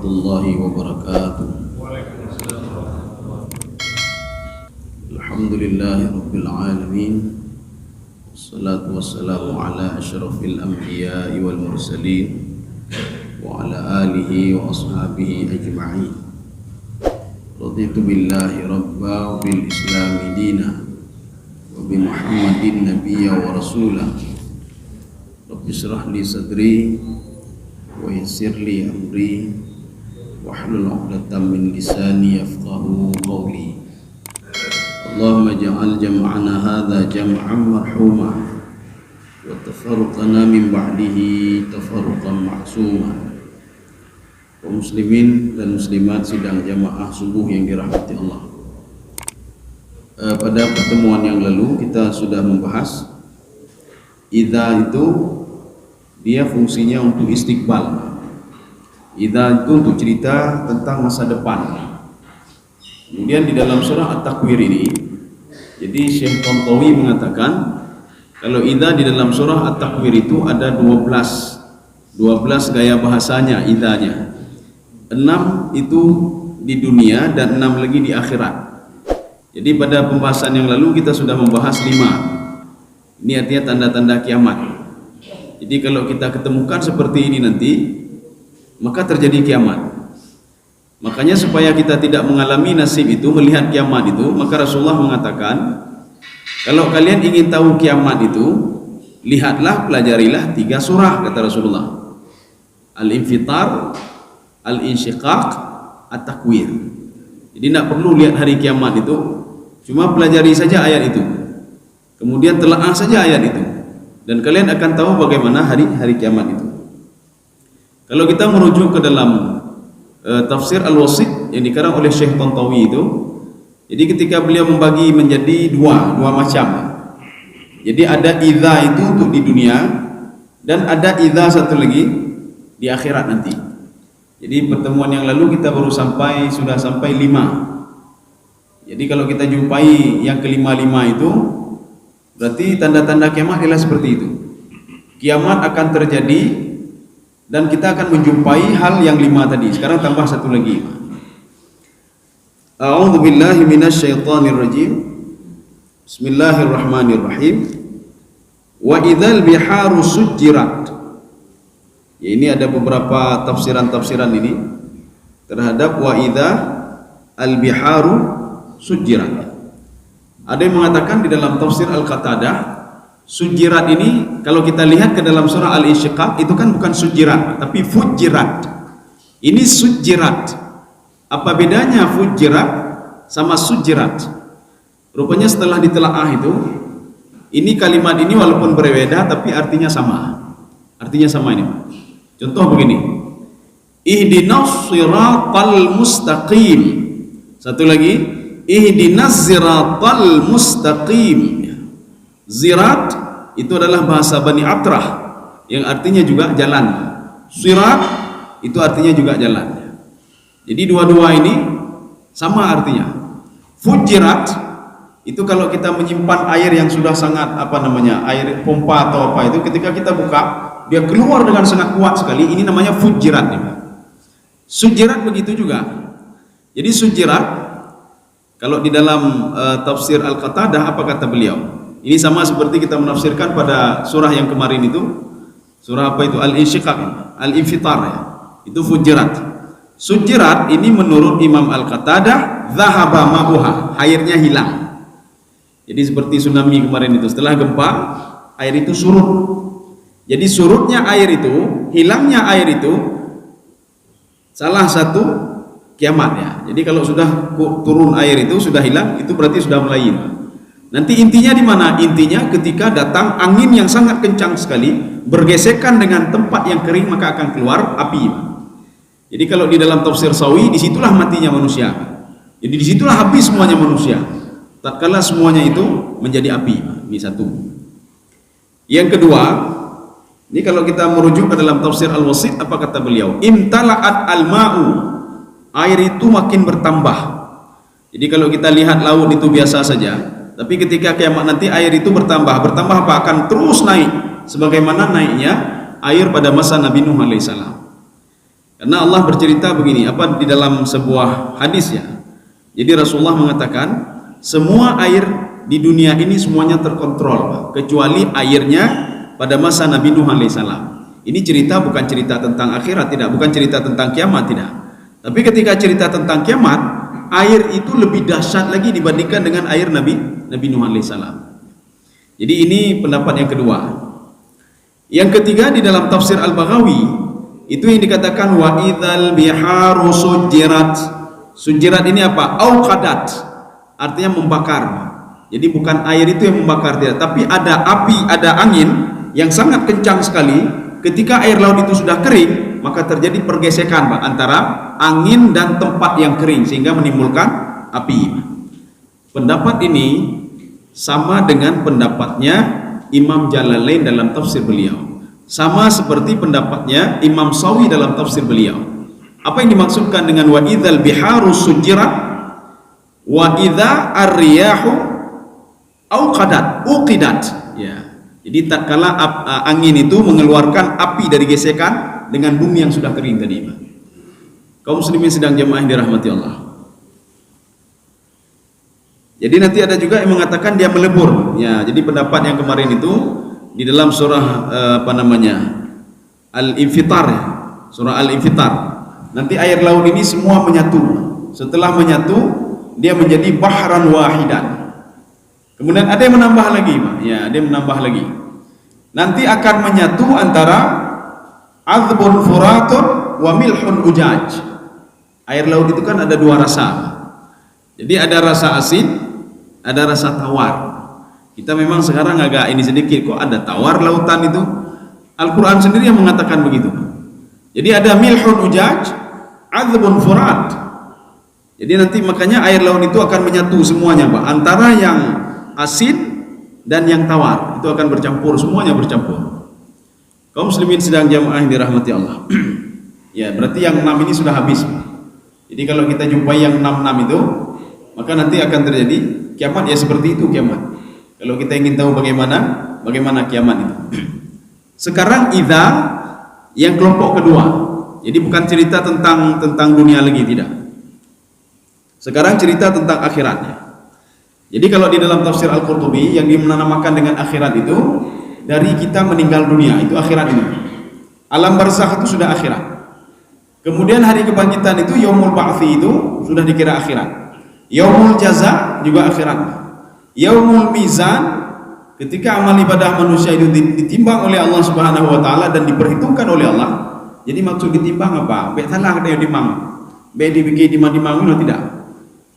warahmatullahi wabarakatuh. Alhamdulillahi rabbil alamin. Wassalatu wassalamu ala asyrafil anbiya'i wal mursalin wa ala alihi wa ashabihi ajma'in. Raditu billahi rabba wa bil islami dina wa bi Muhammadin nabiyya wa rasulah. Rabbi shrah li sadri wa yassir li amri wahlul 'uqdatam min lisani yafqahu qawli. Allahumma ja'al jam'ana hadza jam'an marhuma wa tafarruqana min ba'dihi tafarruqan ma'suma. Kaum muslimin dan muslimat sidang jamaah subuh yang dirahmati Allah. Pada pertemuan yang lalu kita sudah membahas idza itu dia fungsinya untuk istiqbal. Idza itu untuk cerita tentang masa depan. Kemudian di dalam surah At-Takwir ini, jadi Syekh Tantawi mengatakan kalau idza di dalam surah At-Takwir itu ada 12 gaya bahasanya idzanya. 6 itu di dunia dan 6 lagi di akhirat. Jadi pada pembahasan yang lalu kita sudah membahas 5. Ini artinya tanda-tanda kiamat. Jadi kalau kita ketemukan seperti ini nanti, maka terjadi kiamat. Makanya supaya kita tidak mengalami nasib itu, melihat kiamat itu, maka Rasulullah mengatakan, kalau kalian ingin tahu kiamat itu, lihatlah, pelajarilah 3 surah, kata Rasulullah. Al-Infitar, Al-Insyiqaq, At-Takwir. Jadi tidak perlu lihat hari kiamat itu, cuma pelajari saja ayat itu. Kemudian telaah saja ayat itu. Dan kalian akan tahu bagaimana hari kiamat itu. Kalau kita merujuk ke dalam tafsir Al-Wasit yang dikarang oleh Syekh Tantawi itu, jadi ketika beliau membagi menjadi dua macam. Jadi ada idza itu untuk di dunia dan ada idza satu lagi di akhirat nanti. Jadi pertemuan yang lalu kita baru sudah sampai 5. Jadi kalau kita jumpai yang kelima-lima itu, berarti tanda-tanda kiamat adalah seperti itu. Kiamat akan terjadi dan kita akan menjumpai hal yang 5 tadi. Sekarang tambah satu lagi. A'udzu billahi minasyaitonir rajim. Bismillahirrahmanirrahim. Wa idzal biharu sujjirat. Ya, ini ada beberapa tafsiran ini terhadap wa idza al biharu sujjirat. Ada yang mengatakan di dalam tafsir Al-Qatadah, sujirat ini kalau kita lihat ke dalam surah Al-Insyiqaq itu kan bukan sujirat tapi fujirat. Ini sujirat. Apa bedanya fujirat sama sujirat? Rupanya setelah ditelaah itu, ini kalimat ini walaupun berbeda tapi artinya sama. Artinya sama ini. Contoh begini. Ihdinas siratal mustaqim. Satu lagi, ihdinas siratal mustaqim. Zirat itu adalah bahasa Bani Atrah yang artinya juga jalan. Sirat itu artinya juga jalan. Jadi dua-dua ini sama artinya. Fujirat itu kalau kita menyimpan air yang sudah sangat air pompa atau apa itu, ketika kita buka dia keluar dengan sangat kuat sekali, ini namanya fujirat. Sujirat begitu juga. Jadi sujirat kalau di dalam tafsir Al-Qatadah apa kata beliau? Ini sama seperti kita menafsirkan pada surah yang kemarin itu. Surah apa itu? Al-Insyiqaq, Al-Infitar ya. Itu fujirat. Sujirat ini menurut Imam Al-Qatadah dhahaba ma'uha, airnya hilang. Jadi seperti tsunami kemarin itu, setelah gempa air itu surut. Jadi surutnya air itu, hilangnya air itu salah satu kiamat ya. Jadi kalau sudah turun air itu sudah hilang, itu berarti sudah mulai. Nanti intinya di mana? Intinya ketika datang angin yang sangat kencang sekali, bergesekan dengan tempat yang kering, maka akan keluar api. Jadi kalau di dalam tafsir Sawi, disitulah matinya manusia. Jadi disitulah habis semuanya manusia. Tatkala semuanya itu menjadi api. Ini satu. Yang kedua, ini kalau kita merujuk ke dalam tafsir Al-Wasit, apa kata beliau? Imtala'at al-ma'u, air itu makin bertambah. Jadi kalau kita lihat laut itu biasa saja, tapi ketika kiamat nanti air itu bertambah apa? Akan terus naik sebagaimana naiknya air pada masa Nabi Nuh alaihissalam. Karena Allah bercerita begini, apa di dalam sebuah hadis ya. Jadi Rasulullah mengatakan, semua air di dunia ini semuanya terkontrol, kecuali airnya pada masa Nabi Nuh alaihissalam. Ini cerita bukan cerita tentang akhirat, tidak, bukan cerita tentang kiamat, tidak. Tapi ketika cerita tentang kiamat, air itu lebih dahsyat lagi dibandingkan dengan air Nabi Nuh alaihissalam. Jadi ini pendapat yang kedua. Yang ketiga di dalam tafsir Al-Baghawi itu yang dikatakan wa idzal biharu sujirat. Sujirat ini apa? Auqadat. Artinya membakar. Jadi bukan air itu yang membakar tidak, tapi ada api, ada angin yang sangat kencang sekali. Ketika air laut itu sudah kering, maka terjadi pergesekan Pak, antara angin dan tempat yang kering sehingga menimbulkan api. Pendapat ini sama dengan pendapatnya Imam Jalalain dalam tafsir beliau. Sama seperti pendapatnya Imam Sawi dalam tafsir beliau. Apa yang dimaksudkan dengan wa idzal biharu sujirat wa idza ar-riyahu uqidat ya. Jadi tatkala angin itu mengeluarkan api dari gesekan dengan bumi yang sudah kering tadi. Kaum muslimin sedang jamaah yang dirahmati Allah. Jadi nanti ada juga yang mengatakan dia melebur ya. Jadi pendapat yang kemarin itu di dalam surah Al-Infitar ya. Surah Al-Infitar. Nanti air laut ini semua menyatu. Setelah menyatu, dia menjadi bahran wahidan. Kemudian ada yang menambah lagi, Pak. Ya, ada yang menambah lagi. Nanti akan menyatu antara azbun furatun wa milhun ujaj. Air laut itu kan ada dua rasa. Jadi ada rasa asin, ada rasa tawar. Kita memang sekarang agak ini sedikit, kok ada tawar lautan itu. Al-Quran sendiri yang mengatakan begitu. Jadi ada milhun ujaj, azbun furat. Jadi nanti makanya air laut itu akan menyatu semuanya Pak, antara yang asin dan yang tawar. Itu akan bercampur, semuanya bercampur. Kaum muslimin sedang jamaah yang dirahmati Allah. Ya, berarti yang 6 ini sudah habis. Jadi kalau kita jumpai yang 6 itu, maka nanti akan terjadi kiamat ya, seperti itu kiamat. Kalau kita ingin tahu bagaimana kiamat itu. Sekarang idza yang kelompok kedua. Jadi bukan cerita tentang dunia lagi, tidak. Sekarang cerita tentang akhiratnya. Jadi kalau di dalam tafsir Al-Qurtubi yang dinamakan dengan akhirat itu dari kita meninggal dunia, itu akhirat ini. Alam barzakh itu sudah akhirat. Kemudian hari kebangkitan itu yaumul ba'tsi itu sudah dikira akhirat. Yaumul jaza juga akhirat. Yaumul mizan, ketika amal ibadah manusia itu ditimbang oleh Allah Subhanahu wa taala dan diperhitungkan oleh Allah. Jadi maksud ditimbang apa? Be salah ada yang dimang. Be dibikin dimang itu tidak.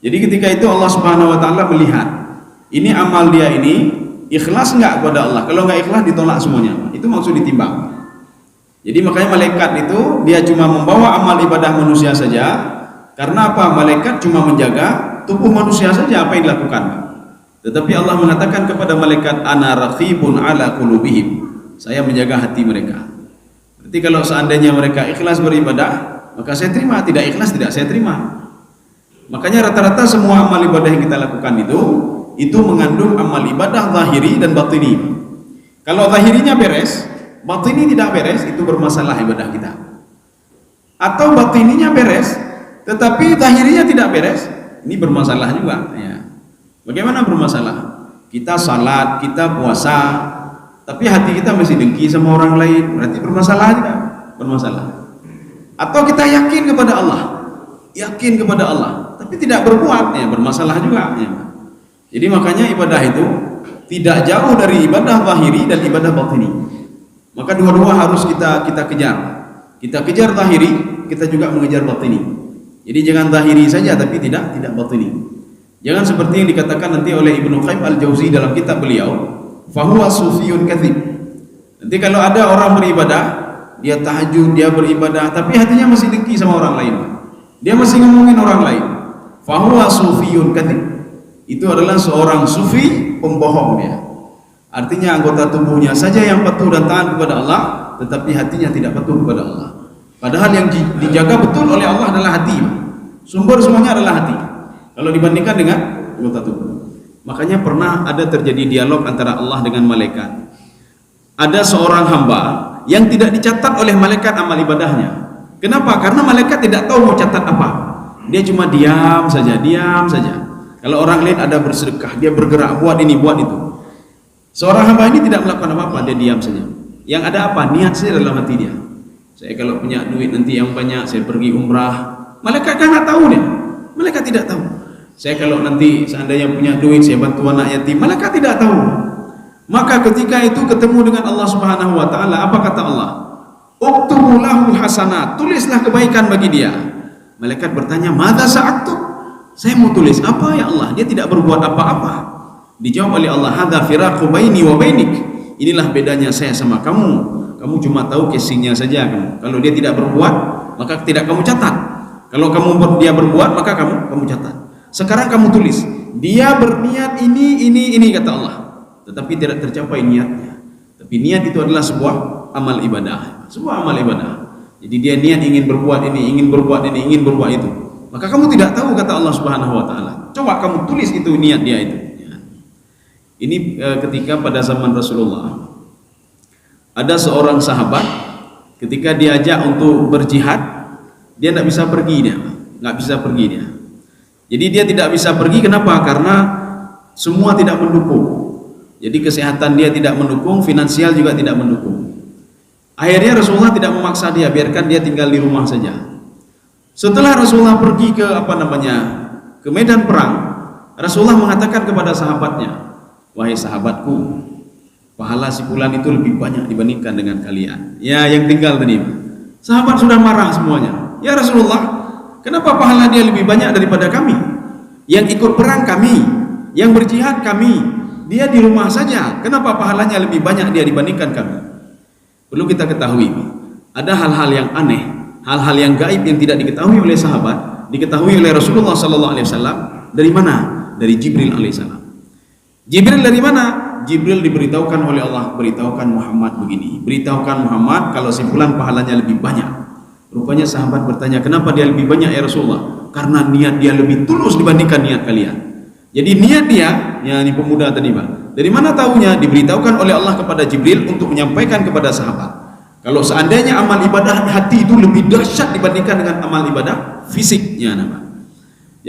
Jadi ketika itu Allah Subhanahu wa taala melihat ini amal dia ini ikhlas enggak kepada Allah. Kalau enggak ikhlas ditolak semuanya. Itu maksud ditimbang. Jadi makanya malaikat itu dia cuma membawa amal ibadah manusia saja. Karena apa? Malaikat cuma menjaga tubuh manusia saja apa yang dilakukan. Tetapi Allah mengatakan kepada malaikat, ana raqibun ala qulubihim. Saya menjaga hati mereka. Berarti kalau seandainya mereka ikhlas beribadah, maka saya terima. Tidak ikhlas tidak saya terima. Makanya rata-rata semua amal ibadah yang kita lakukan itu mengandung amal ibadah zahiri dan batini. Kalau zahirinya beres, batini tidak beres, itu bermasalah ibadah kita. Atau batininya beres, tetapi zahirinya tidak beres, ini bermasalah juga ya. Bagaimana bermasalah? Kita salat, kita puasa, tapi hati kita masih dengki sama orang lain, berarti bermasalah juga, bermasalah. Atau kita yakin kepada Allah, tapi tidak berbuat, ya bermasalah juga. Ya. Jadi makanya ibadah itu tidak jauh dari ibadah zahiri dan ibadah batini. Maka dua-dua harus kita kejar. Kita kejar zahiri, kita juga mengejar batini. Jadi jangan zahiri saja, tapi tidak batini. Jangan seperti yang dikatakan nanti oleh Ibnu Qayyim Al-Jauzi dalam kitab beliau, fahuwa sufiyun kadzib. Nanti kalau ada orang beribadah, dia tahajud, dia beribadah, tapi hatinya masih dengki sama orang lain. Dia masih ngomongin orang lain. Fahuwa sufiyun kadzib. Itu adalah seorang sufi pembohong dia. Artinya anggota tubuhnya saja yang patuh dan taat kepada Allah, tetapi hatinya tidak patuh kepada Allah. Padahal yang dijaga betul oleh Allah adalah hati. Sumber semuanya adalah hati. Kalau dibandingkan dengan anggota tubuh. Makanya pernah ada terjadi dialog antara Allah dengan malaikat. Ada seorang hamba yang tidak dicatat oleh malaikat amal ibadahnya. Kenapa? Karena malaikat tidak tahu mau catat apa. Dia cuma diam saja, diam saja. Kalau orang lain ada bersedekah, dia bergerak, buat ini, buat itu. Seorang hamba ini tidak melakukan apa-apa, dia diam saja. Yang ada apa? Niat saja dalam hati dia. Saya kalau punya duit nanti yang banyak, saya pergi umrah. Malaikat kan nggak tahu dia. Malaikat tidak tahu. Saya kalau nanti seandainya punya duit, saya bantu anak yatim. Malaikat tidak tahu. Maka ketika itu ketemu dengan Allah Subhanahu wa taala, apa kata Allah? Uktubu lahu hasanat, tulislah kebaikan bagi dia. Malaikat bertanya, "Madza sa'aktu?" Saya mau tulis apa ya Allah? Dia tidak berbuat apa-apa. Dijawab oleh Allah, "Hadza firaqu baini wa bainik." Inilah bedanya saya sama kamu. Kamu cuma tahu casingnya saja kamu. Kalau dia tidak berbuat, maka tidak kamu catat. Kalau dia berbuat, maka kamu catat. Sekarang kamu tulis, dia berniat ini kata Allah. Tetapi tidak tercapai niatnya. Tapi niat itu adalah sebuah amal ibadah. Sebuah amal ibadah. Jadi dia niat ingin berbuat ini, ingin berbuat ini, ingin berbuat itu. Maka kamu tidak tahu kata Allah Subhanahu wa taala. Coba kamu tulis itu niat dia itu. Ya. Ini ketika pada zaman Rasulullah ada seorang sahabat ketika diajak untuk berjihad, dia tidak bisa pergi dia. Nggak bisa pergi dia. Jadi dia tidak bisa pergi kenapa? Karena semua tidak mendukung. Jadi kesehatan dia tidak mendukung, finansial juga tidak mendukung. Akhirnya Rasulullah tidak memaksa dia, biarkan dia tinggal di rumah saja. Setelah Rasulullah pergi ke medan perang, Rasulullah mengatakan kepada sahabatnya, "Wahai sahabatku, pahala si fulan itu lebih banyak dibandingkan dengan kalian." Ya, yang tinggal tadi. Sahabat sudah marah semuanya. "Ya Rasulullah, kenapa pahala dia lebih banyak daripada kami? Yang ikut perang kami, yang berjihad kami, dia di rumah saja. Kenapa pahalanya lebih banyak dia dibandingkan kami?" Perlu kita ketahui, ada hal-hal yang aneh, hal-hal yang gaib yang tidak diketahui oleh sahabat, diketahui oleh Rasulullah SAW. Dari mana? Dari Jibril alaihissalam. Jibril dari mana? Jibril diberitahukan oleh Allah, beritahukan Muhammad begini, beritahukan Muhammad kalau si fulan pahalanya lebih banyak. Rupanya sahabat bertanya, "Kenapa dia lebih banyak ya Rasulullah?" "Karena niat dia lebih tulus dibandingkan niat kalian." Jadi niat dia, ya ini pemuda tadi Pak. Dari mana tahunya? Diberitahukan oleh Allah kepada Jibril untuk menyampaikan kepada sahabat. Kalau seandainya amal ibadah hati itu lebih dahsyat dibandingkan dengan amal ibadah fisiknya, Pak.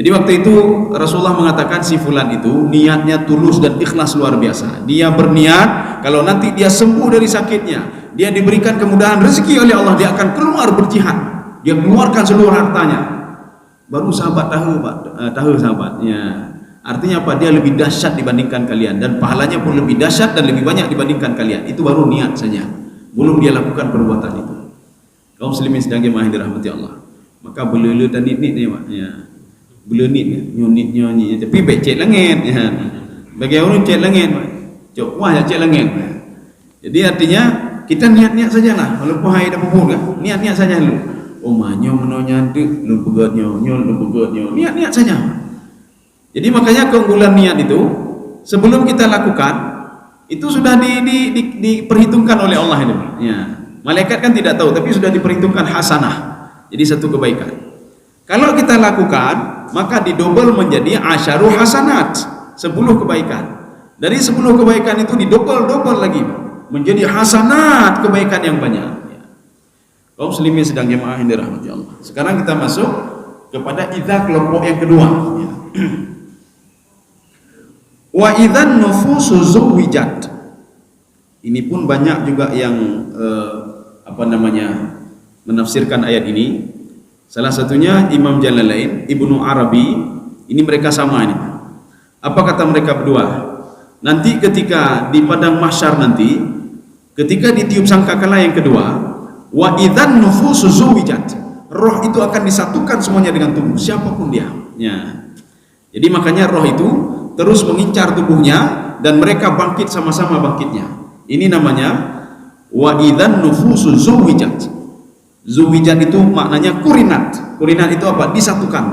Jadi waktu itu Rasulullah mengatakan si fulan itu niatnya tulus dan ikhlas luar biasa. Dia berniat kalau nanti dia sembuh dari sakitnya, dia diberikan kemudahan rezeki oleh Allah, dia akan keluar berjihad. Dia keluarkan seluruh hartanya. Baru sahabat tahu sahabatnya. Artinya apa? Dia lebih dahsyat dibandingkan kalian dan pahalanya pun lebih dahsyat dan lebih banyak dibandingkan kalian. Itu baru niat saja. Belum dia lakukan perbuatan itu. Kaum muslimin sedang jemaah yang dirahmati Allah. Maka belulu dan nit ni Pak. Ya. Belunit nyunit nyonyi tapi becek langit ya. Bagi orang cek langit Pak. Cok wah ya cek langit. Jadi artinya kita niat-niat sajalah. Walaupun hai dah pupuk kan. Niat-niat saja dulu. Oh manyo menonya ndek lu pegatnya, niat-niat saja. Jadi makanya keunggulan niat itu sebelum kita lakukan itu sudah diperhitungkan oleh Allah ini. Ya. Malaikat kan tidak tahu tapi sudah diperhitungkan hasanah. Jadi satu kebaikan. Kalau kita lakukan maka didobel menjadi asyaru hasanat, 10 kebaikan. Dari 10 kebaikan itu didobel-dobel lagi menjadi hasanat, kebaikan yang banyak. Ya. Kaum muslimin sedang jemaah yang dirahmati Allah. Sekarang kita masuk kepada idza kelompok yang kedua. Ya. Wa idzan nufusu zuwijat. Ini pun banyak juga yang menafsirkan ayat ini. Salah satunya Imam Jalalain, Ibnu Arabi. Ini mereka sama ini. Apa kata mereka berdua? Nanti ketika di padang mahsyar nanti, ketika ditiup sangkakala yang kedua, wa idzan nufusu zuwijat. Roh itu akan disatukan semuanya dengan tubuh, siapapun dia. Ya. Jadi makanya roh itu terus mengincar tubuhnya dan mereka bangkit sama-sama bangkitnya. Ini namanya wa idzan nufusu zuwijat. Zuwijat itu maknanya kurinat. Kurinat itu apa? Disatukan.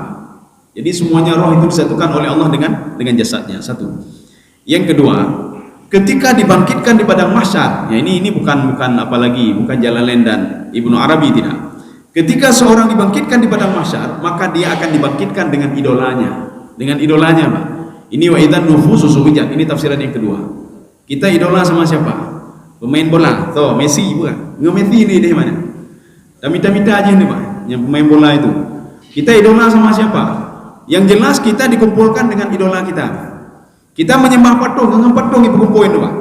Jadi semuanya roh itu disatukan oleh Allah dengan jasadnya. Satu. Yang kedua, ketika dibangkitkan di padang mahsyar. Ya ini bukan apalagi, bukan Jalalain dan Ibnu Arabi tidak. Ketika seorang dibangkitkan di padang mahsyar, maka dia akan dibangkitkan dengan idolanya. Dengan idolanya, Pak. Ini wa idzan nufusu zuwijat. Ini tafsiran yang kedua. Kita idola sama siapa? Pemain bola. Tuh, Messi bukan? Nggak Messi ini dari mana? Mita-mita aja ini Pak. yang pemain bola itu. Kita idola sama siapa? Yang jelas kita dikumpulkan dengan idola kita. Kita menyembah patung dengan patung itu kumpulin Pak.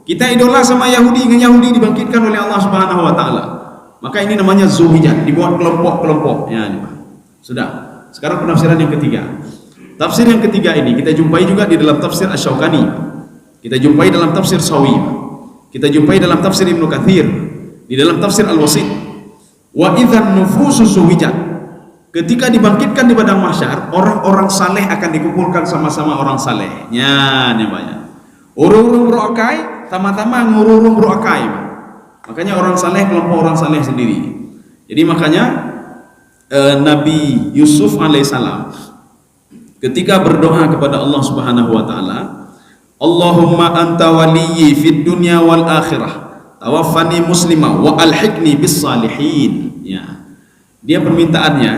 Kita idola sama Yahudi dengan Yahudi dibangkitkan oleh Allah Subhanahu wa taala. Maka ini namanya Zulhijjah, dibuat kelompok-kelompok. Ya, ini Pak. Sudah. Sekarang penafsiran yang ketiga. Tafsir yang ketiga ini kita jumpai juga di dalam tafsir Asy-Syaukani. Kita jumpai dalam tafsir Sawi. Kita jumpai dalam tafsir Ibnu Katsir, di dalam tafsir Al-Wasit. Wa idzan nufusu suwijat. Ketika dibangkitkan di padang mahsyar, orang-orang saleh akan dikumpulkan sama-sama orang saleh. Ya, banyak. Urung-urung berokai, sama-sama ngurung berokai. Makanya orang saleh kelompok orang saleh sendiri. Jadi makanya Nabi Yusuf alaihissalam ketika berdoa kepada Allah Subhanahu wa taala, Allahumma anta waliyyi fid dunya wal akhirah, tawaffani muslimah wa alhiqni bis salihin. Ya. Dia permintaannya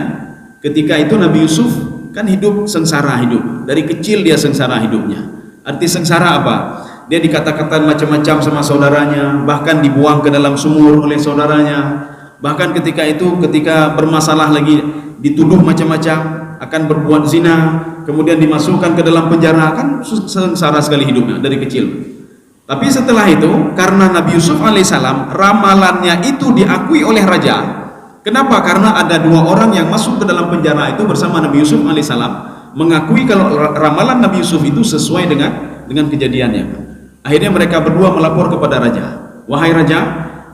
ketika itu Nabi Yusuf kan hidup sengsara hidup. Dari kecil dia sengsara hidupnya. Arti sengsara apa? Dia dikata-katain macam-macam sama saudaranya, bahkan dibuang ke dalam sumur oleh saudaranya. Bahkan ketika itu ketika bermasalah lagi dituduh macam-macam, akan berbuat zina, kemudian dimasukkan ke dalam penjara, kan sengsara sekali hidupnya dari kecil. Tapi setelah itu karena Nabi Yusuf alaihissalam ramalannya itu diakui oleh raja. Kenapa? Karena ada dua orang yang masuk ke dalam penjara itu bersama Nabi Yusuf alaihissalam mengakui kalau ramalan Nabi Yusuf itu sesuai dengan kejadiannya. Akhirnya mereka berdua melapor kepada raja. Wahai raja,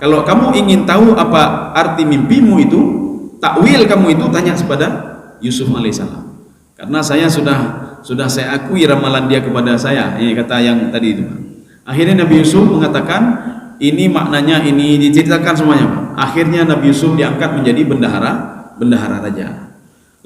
kalau kamu ingin tahu apa arti mimpimu itu, takwil kamu itu tanya kepada Yusuf alaihissalam. Karena saya sudah saya akui ramalan dia kepada saya. Ini kata yang tadi itu. Akhirnya Nabi Yusuf mengatakan, ini maknanya ini diceritakan semuanya. Akhirnya Nabi Yusuf diangkat menjadi bendahara raja.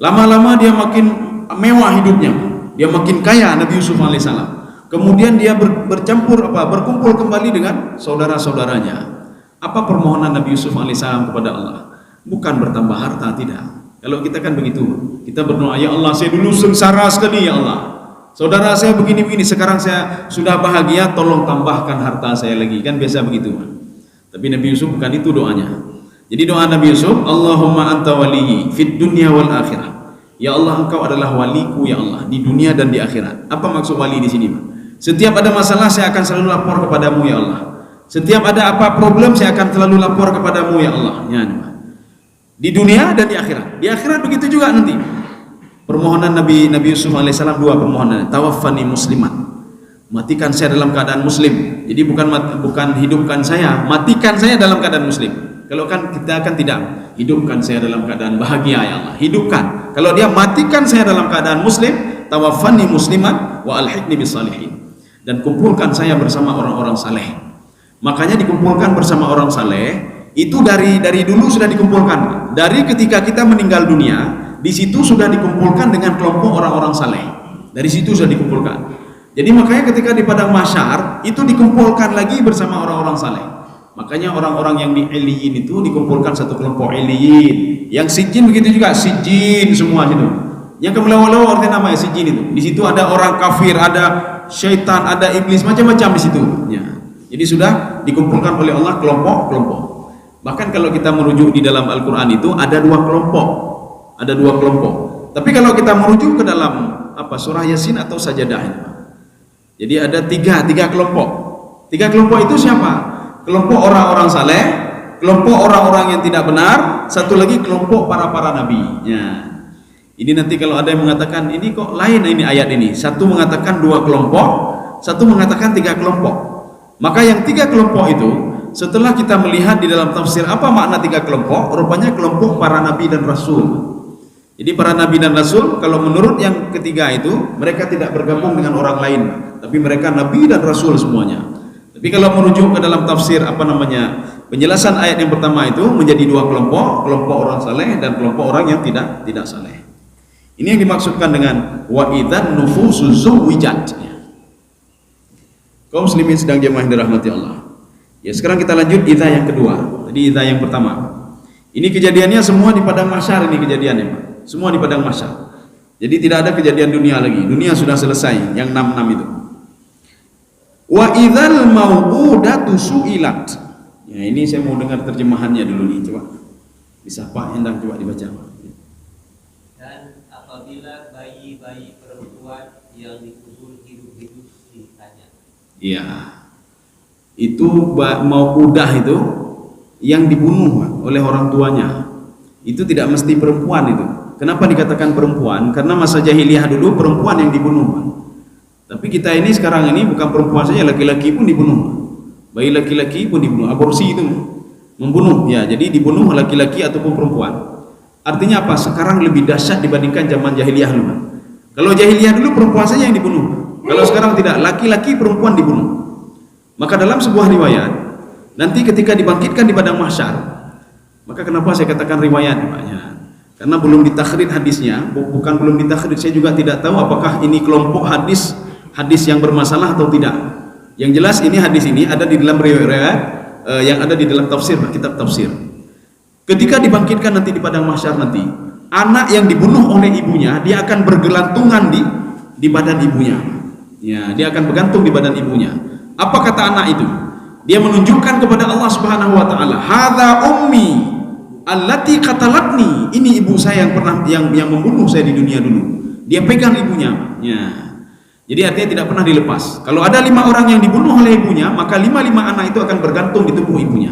Lama-lama dia makin mewah hidupnya, dia makin kaya Nabi Yusuf alaihissalam. Kemudian dia berkumpul kembali dengan saudara-saudaranya. Apa permohonan Nabi Yusuf alaihissalam kepada Allah? Bukan bertambah harta, tidak. Kalau kita kan begitu, kita berdoa, ya Allah, saya dulu sengsara sekali ya Allah. Saudara saya begini-begini, sekarang saya sudah bahagia, tolong tambahkan harta saya lagi. Kan biasa begitu. Tapi Nabi Yusuf bukan itu doanya. Jadi doa Nabi Yusuf, Allahumma anta waliyyi fid dunya wal akhirah. Ya Allah, engkau adalah waliku ya Allah di dunia dan di akhirat. Apa maksud wali di sini? Setiap ada masalah saya akan selalu lapor kepadamu ya Allah. Setiap ada apa problem saya akan selalu lapor kepadamu ya Allah. Ya, di dunia dan di akhirat. Di akhirat begitu juga nanti. Permohonan Nabi Yusuf alaihissalam dua permohonan. Tawaffani musliman. Matikan saya dalam keadaan muslim. Jadi bukan hidupkan saya, matikan saya dalam keadaan muslim. Kalau kan kita kan tidak, hidupkan saya dalam keadaan bahagia ya Allah. Hidupkan. Kalau dia matikan saya dalam keadaan muslim, tawaffani musliman wa alhiqni bis salihin. Dan kumpulkan saya bersama orang-orang saleh. Makanya dikumpulkan bersama orang saleh itu dari dulu sudah dikumpulkan. Dari ketika kita meninggal dunia, di situ sudah dikumpulkan dengan kelompok orang-orang saleh. Dari situ sudah dikumpulkan. Jadi makanya ketika di padang mahsyar itu dikumpulkan lagi bersama orang-orang saleh. Makanya orang-orang yang di Iliyin itu dikumpulkan satu kelompok Iliyin. Yang Sijin begitu juga, Sijin semua situ. Yang kemelawa-lawa artinya namanya Sijin itu. Di situ ada orang kafir, ada syaitan, ada iblis, macam-macam di situ. Ya. Jadi sudah dikumpulkan oleh Allah kelompok-kelompok. Bahkan kalau kita merujuk di dalam Al-Quran itu ada dua kelompok. Ada dua kelompok. Tapi kalau kita merujuk ke dalam surah Yasin atau Sajadah, jadi ada tiga kelompok. Tiga kelompok itu siapa? Kelompok orang-orang saleh, kelompok orang-orang yang tidak benar, satu lagi kelompok para nabi. Ya. Ini nanti kalau ada yang mengatakan ini kok lain ini ayat ini. Satu mengatakan dua kelompok, satu mengatakan tiga kelompok. Maka yang tiga kelompok itu setelah kita melihat di dalam tafsir apa makna tiga kelompok, rupanya kelompok para nabi dan rasul. Jadi para nabi dan rasul, kalau menurut yang ketiga itu mereka tidak bergabung dengan orang lain, tapi mereka nabi dan rasul semuanya. Tapi kalau merujuk ke dalam tafsir penjelasan ayat yang pertama itu menjadi dua kelompok, kelompok orang saleh dan kelompok orang yang tidak saleh. Ini yang dimaksudkan dengan wa idzan nufusu zuwijat. Kaum muslimin sedang jemaah yang dirahmati Allah. Ya, sekarang kita lanjut idza yang kedua. Tadi idza yang pertama. Ini kejadiannya semua di padang mahsyar, ini kejadiannya, Pak. Semua di padang mahsyar. Jadi tidak ada kejadian dunia lagi. Dunia sudah selesai yang 66 itu. Wa idzal mau'udatu su'ilat. Ya, ini saya mau dengar terjemahannya dulu nih, coba. Bisa Pak Endang coba dibaca. Dan apabila bayi-bayi perempuan yang dikubur hidup-hidup ditanya. Iya. Itu mau udah itu yang dibunuh oleh orang tuanya. Itu tidak mesti perempuan itu. Kenapa dikatakan perempuan? Karena masa jahiliyah dulu perempuan yang dibunuh. Tapi kita ini sekarang ini bukan perempuan saja, laki-laki pun dibunuh. Bayi laki-laki pun dibunuh. Aborsi itu membunuh. Ya, jadi dibunuh laki-laki ataupun perempuan. Artinya apa? Sekarang lebih dahsyat dibandingkan zaman jahiliyah dulu. Kalau jahiliyah dulu perempuan saja yang dibunuh. Kalau sekarang tidak, laki-laki perempuan dibunuh. Maka dalam sebuah riwayat, nanti ketika dibangkitkan di padang mahsyar, maka kenapa saya katakan riwayat, Pak? Ya. Karena belum ditakhrij hadisnya, bukan belum ditakhrij, saya juga tidak tahu apakah ini kelompok hadis yang bermasalah atau tidak. Yang jelas ini hadis ini ada di dalam riwayat yang ada di dalam tafsir, kitab tafsir. Ketika dibangkitkan nanti di padang mahsyar nanti, anak yang dibunuh oleh ibunya, dia akan bergelantungan di badan ibunya. Ya, dia akan bergantung di badan ibunya. Apa kata anak itu? Dia menunjukkan kepada Allah Subhanahu wa taala, "Hadza ummi allati qatalatni." Ini ibu saya yang pernah yang membunuh saya di dunia dulu. Dia pegang ibunya. Ya. Jadi artinya tidak pernah dilepas. Kalau ada 5 orang yang dibunuh oleh ibunya, maka 5 anak itu akan bergantung di tubuh ibunya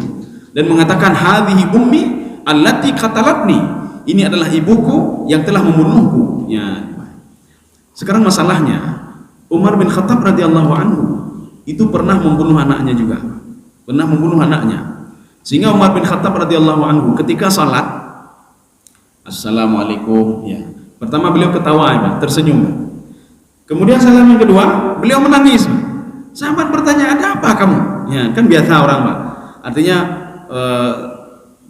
dan mengatakan, "Hadhihi ummi allati qatalatni." Ini adalah ibuku yang telah membunuhku. Ya. Sekarang masalahnya, Umar bin Khattab radhiyallahu anhu itu pernah membunuh anaknya juga. Pernah membunuh anaknya. Sehingga Umar bin Khattab radhiyallahu anhu ketika salat, "Assalamualaikum." Ya. Pertama beliau ketawa, ya, tersenyum. Kemudian salam yang kedua, beliau menangis. Sahabat bertanya, "Ada apa kamu?" Ya, kan biasa orang, Pak. Artinya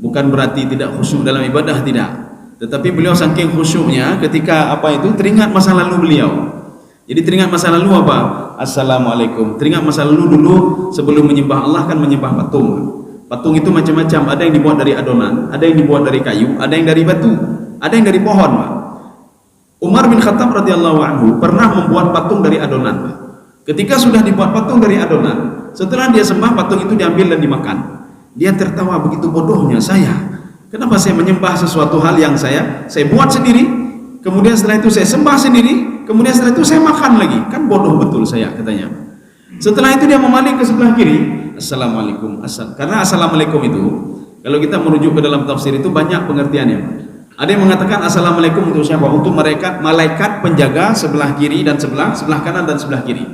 bukan berarti tidak khusyuk dalam ibadah, tidak. Tetapi beliau saking khusyuknya ketika teringat masa lalu beliau. Jadi teringat masa lalu apa? Assalamualaikum. Teringat masa lalu dulu sebelum menyembah Allah kan menyembah patung. Patung itu macam-macam. Ada yang dibuat dari adonan, ada yang dibuat dari kayu, ada yang dari batu, ada yang dari pohon, Pak. Umar bin Khattab radhiyallahu anhu pernah membuat patung dari adonan, Pak. Ketika sudah dibuat patung dari adonan, setelah dia sembah, patung itu diambil dan dimakan. Dia tertawa, begitu bodohnya saya. Kenapa saya menyembah sesuatu hal yang saya buat sendiri, kemudian setelah itu saya sembah sendiri, kemudian setelah itu saya makan lagi? Kan bodoh betul saya, katanya. Setelah itu dia memalingkan ke sebelah kiri, Assalamualaikum. Karena Assalamualaikum itu, kalau kita merujuk ke dalam tafsir itu banyak pengertiannya. Ada yang mengatakan Assalamualaikum untuk siapa? Untuk mereka malaikat penjaga sebelah kiri dan sebelah kanan dan sebelah kiri.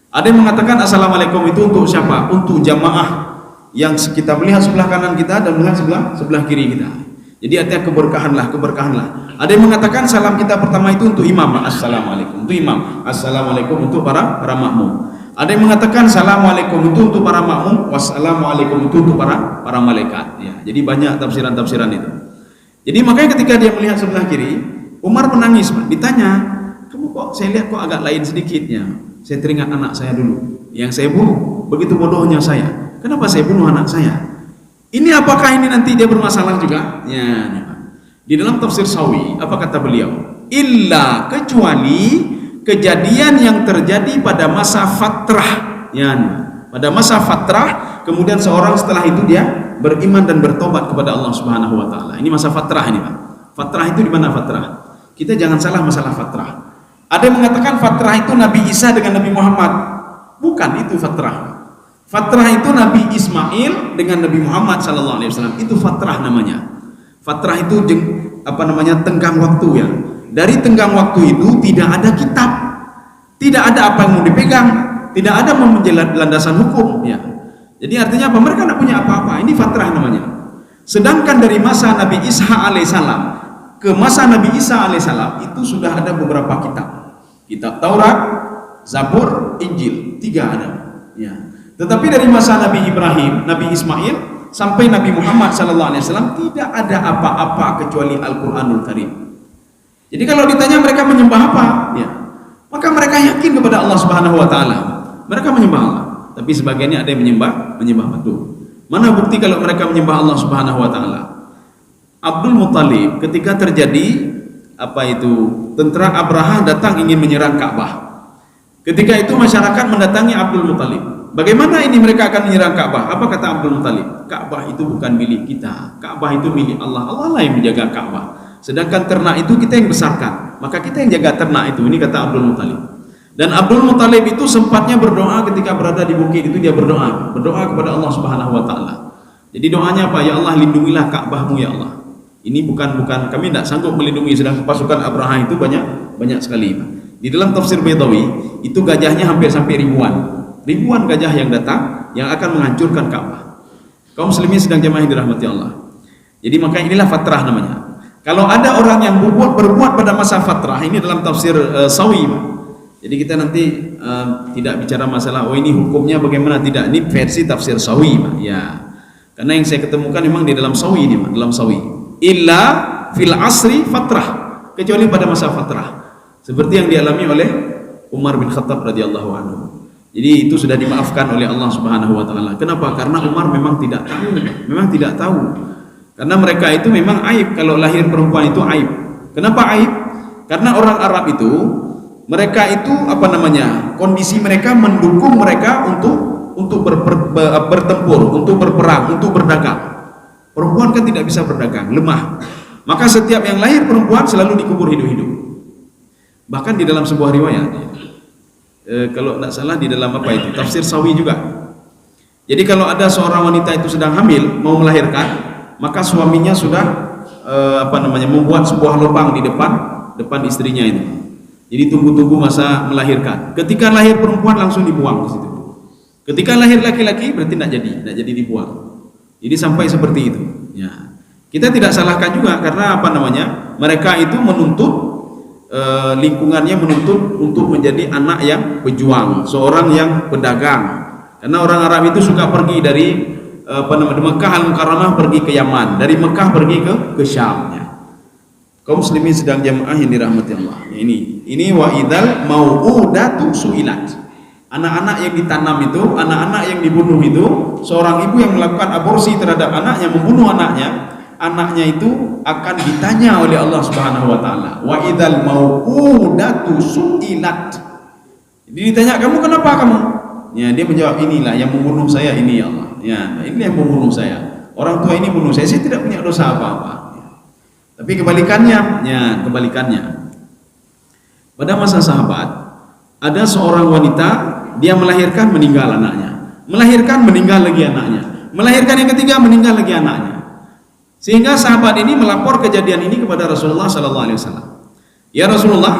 Ada yang mengatakan Assalamualaikum itu untuk siapa? Untuk jamaah yang kita melihat sebelah kanan kita dan melihat sebelah kiri kita. Jadi artinya keberkahanlah. Ada yang mengatakan salam kita pertama itu untuk imam, Assalamualaikum untuk imam, Assalamualaikum untuk para makmum. Ada yang mengatakan Assalamualaikum itu untuk para makmum, Wassalamualaikum itu untuk para malaikat. Ya, jadi banyak tafsiran itu. Jadi makanya ketika dia melihat sebelah kiri, Umar menangis, Pak. Ditanya, "Kamu kok saya lihat kok agak lain sedikitnya?" Saya teringat anak saya dulu yang saya bunuh. Begitu bodohnya saya. Kenapa saya bunuh anak saya? Ini apakah ini nanti dia bermasalah juga? Ya, di dalam tafsir Sawi, apa kata beliau? Illa, kecuali kejadian yang terjadi pada masa fatrah. Ya, pada masa fatrah, kemudian seorang setelah itu dia beriman dan bertobat kepada Allah Subhanahu wa taala. Ini masa fatrah ini, Pak. Fatrah itu di mana fatrah? Kita jangan salah masalah fatrah. Ada yang mengatakan fatrah itu Nabi Isa dengan Nabi Muhammad. Bukan itu fatrah. Fatrah itu Nabi Ismail dengan Nabi Muhammad sallallahu alaihi wasallam. Itu fatrah namanya. Fatrah itu tenggang waktu, ya. Dari tenggang waktu itu tidak ada kitab. Tidak ada apa yang mau dipegang, tidak ada landasan hukum, ya. Jadi artinya apa? Mereka tidak punya apa-apa. Ini fatrah namanya. Sedangkan dari masa Nabi Isa alaihissalam ke masa Nabi Isa alaihissalam itu sudah ada beberapa kitab. Kitab Taurat, Zabur, Injil, 3 ada. Ya. Tetapi dari masa Nabi Ibrahim, Nabi Ismail sampai Nabi Muhammad SAW tidak ada apa-apa kecuali Al-Quranul Karim. Jadi kalau ditanya mereka menyembah apa, ya, maka mereka yakin kepada Allah Subhanahu Wa Taala. Mereka menyembah Allah. Tapi sebagiannya ada yang menyembah batu. Mana bukti kalau mereka menyembah Allah Subhanahu wa taala? Abdul Muttalib ketika terjadi tentara Abraha datang ingin menyerang Ka'bah. Ketika itu masyarakat mendatangi Abdul Muttalib. Bagaimana ini mereka akan menyerang Ka'bah? Apa kata Abdul Muttalib? Ka'bah itu bukan milik kita. Ka'bah itu milik Allah. Allah lah yang menjaga Ka'bah. Sedangkan ternak itu kita yang besarkan. Maka kita yang jaga ternak itu. Ini kata Abdul Muttalib. Dan Abdul Muttalib itu sempatnya berdoa ketika berada di bukit itu, dia berdoa kepada Allah Subhanahu wa taala. Jadi doanya apa? Ya Allah, lindungilah Ka'bahmu ya Allah. Ini bukan kami tidak sanggup melindungi, sedang pasukan Abraha itu banyak sekali. Di dalam tafsir Baydawi itu gajahnya hampir sampai ribuan gajah yang datang yang akan menghancurkan Ka'bah. Kaum muslimin sedang jamaah yang dirahmati Allah. Jadi maka inilah fatrah namanya. Kalau ada orang yang berbuat pada masa fatrah, ini dalam tafsir Sawi. Jadi kita nanti tidak bicara masalah ini hukumnya bagaimana, tidak, ini versi tafsir Sawi ya. Karena yang saya ketemukan memang di dalam Sawi ini, dalam Sawi. Illa fil asri fatrah, kecuali pada masa fatrah. Seperti yang dialami oleh Umar bin Khattab radhiyallahu anhu. Jadi itu sudah dimaafkan oleh Allah Subhanahu wa taala. Kenapa? Karena Umar memang tidak tahu. Karena mereka itu memang aib, kalau lahir perempuan itu aib. Kenapa aib? Karena orang Arab itu mereka itu kondisi mereka mendukung mereka untuk bertempur, untuk berperang, untuk berdagang. Perempuan kan tidak bisa berdagang, lemah. Maka setiap yang lahir perempuan selalu dikubur hidup-hidup. Bahkan di dalam sebuah riwayat, kalau tidak salah di dalam tafsir Sawi juga. Jadi kalau ada seorang wanita itu sedang hamil mau melahirkan, maka suaminya sudah membuat sebuah lubang di depan istrinya itu. Jadi tunggu masa melahirkan. Ketika lahir perempuan langsung dibuang di situ. Ketika lahir laki-laki berarti tidak jadi dibuang. Jadi sampai seperti itu. Ya. Kita tidak salahkan juga karena mereka itu menuntut lingkungannya menuntut untuk menjadi anak yang pejuang, seorang yang pedagang. Karena orang Arab itu suka pergi dari Mekah Al-Mukarramah pergi ke Yaman, dari Mekah pergi ke Syam. Ya. Kaum muslimin sedang jamaah yang dirahmati Allah. Ini wa idzal mau'udatu su'ilat. Anak-anak yang ditanam itu, anak-anak yang dibunuh itu, seorang ibu yang melakukan aborsi terhadap anaknya, membunuh anaknya itu akan ditanya oleh Allah Subhanahu wa taala. Wa idzal mau'udatu su'ilat. Jadi ditanya, kamu kenapa kamu? Ya, dia menjawab, inilah yang membunuh saya ini ya Allah. Ya, ini yang membunuh saya. Orang tua ini bunuh saya tidak punya dosa apa-apa. Tapi kebalikannya. Pada masa sahabat ada seorang wanita, dia melahirkan meninggal anaknya, melahirkan meninggal lagi anaknya, melahirkan yang ketiga meninggal lagi anaknya. Sehingga sahabat ini melapor kejadian ini kepada Rasulullah sallallahu alaihi wasallam. Ya Rasulullah,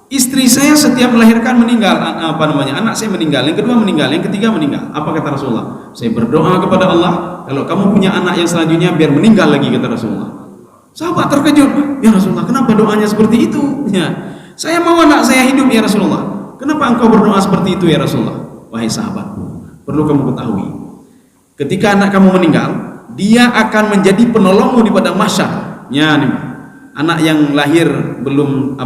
istri saya setiap melahirkan meninggal, anak saya meninggal, yang kedua meninggal, yang ketiga meninggal. Apa kata Rasulullah? Saya berdoa kepada Allah, kalau kamu punya anak yang selanjutnya biar meninggal lagi, kata Rasulullah. Sahabat terkejut, ya Rasulullah, kenapa doanya seperti itu? Ya, saya mau anak saya hidup ya Rasulullah. Kenapa engkau berdoa seperti itu ya Rasulullah? Wahai sahabatku, perlu kamu ketahui, ketika anak kamu meninggal, dia akan menjadi penolongmu di padang mahsyar. Ya, nih, anak yang lahir belum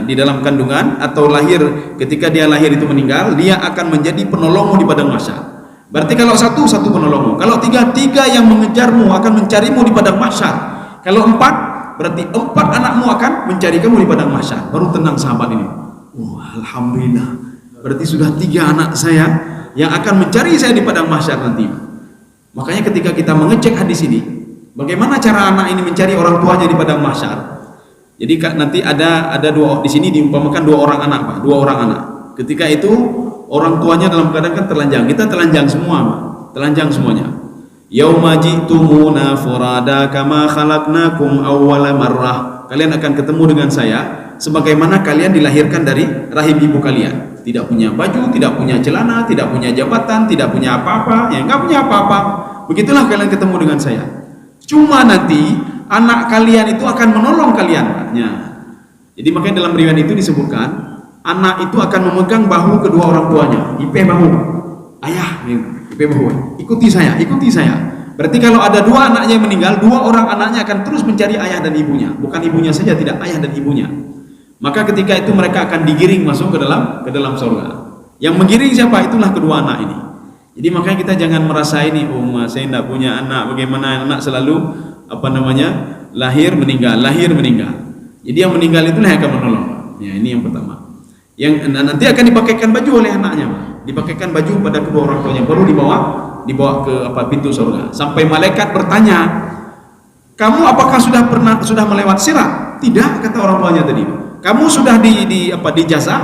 di dalam kandungan atau lahir ketika dia lahir itu meninggal, dia akan menjadi penolongmu di padang mahsyar. Berarti kalau satu penolongmu, kalau tiga yang mengejarmu akan mencarimu di padang mahsyar. Kalau 4, berarti 4 anakmu akan mencari kamu di padang mahsyar. Baru tenang sahabat ini. Alhamdulillah. Berarti sudah 3 anak saya yang akan mencari saya di padang mahsyar nanti. Makanya ketika kita mengecek hadis ini, bagaimana cara anak ini mencari orang tuanya di padang mahsyar? Jadi nanti ada di sini diumpamakan 2 orang anak, Pak, 2 orang anak. Ketika itu orang tuanya dalam keadaan kan telanjang. Kita telanjang semua, Pak. Telanjang semuanya. Yauma ji'tumuna furada kama khalaqnakum awwala marrah. Kalian akan ketemu dengan saya sebagaimana kalian dilahirkan dari rahim ibu kalian. Tidak punya baju, tidak punya celana, tidak punya jabatan, tidak punya apa-apa, ya enggak punya apa-apa. Begitulah kalian ketemu dengan saya. Cuma nanti anak kalian itu akan menolong kalian. Ya. Jadi makanya dalam riwayat itu disebutkan anak itu akan memegang bahu kedua orang tuanya. Ipeh bahu. Ayah, ipeh bahu. Ikuti saya. Berarti kalau ada 2 anaknya yang meninggal, 2 orang anaknya akan terus mencari ayah dan ibunya. Bukan ibunya saja, tidak, ayah dan ibunya. Maka ketika itu mereka akan digiring masuk ke dalam surga. Yang menggiring siapa? Itulah kedua anak ini. Jadi makanya kita jangan merasa ini, saya tidak punya anak, bagaimana anak selalu lahir meninggal. Jadi yang meninggal itulah yang akan menolong. Ya, ini yang pertama. Yang nanti akan dipakaikan baju oleh anaknya, dipakaikan baju pada kedua orang tuanya, baru dibawa ke pintu surga. Sampai malaikat bertanya, kamu apakah sudah melewat sirat? Tidak, kata orang tuanya tadi. Kamu sudah dijazah,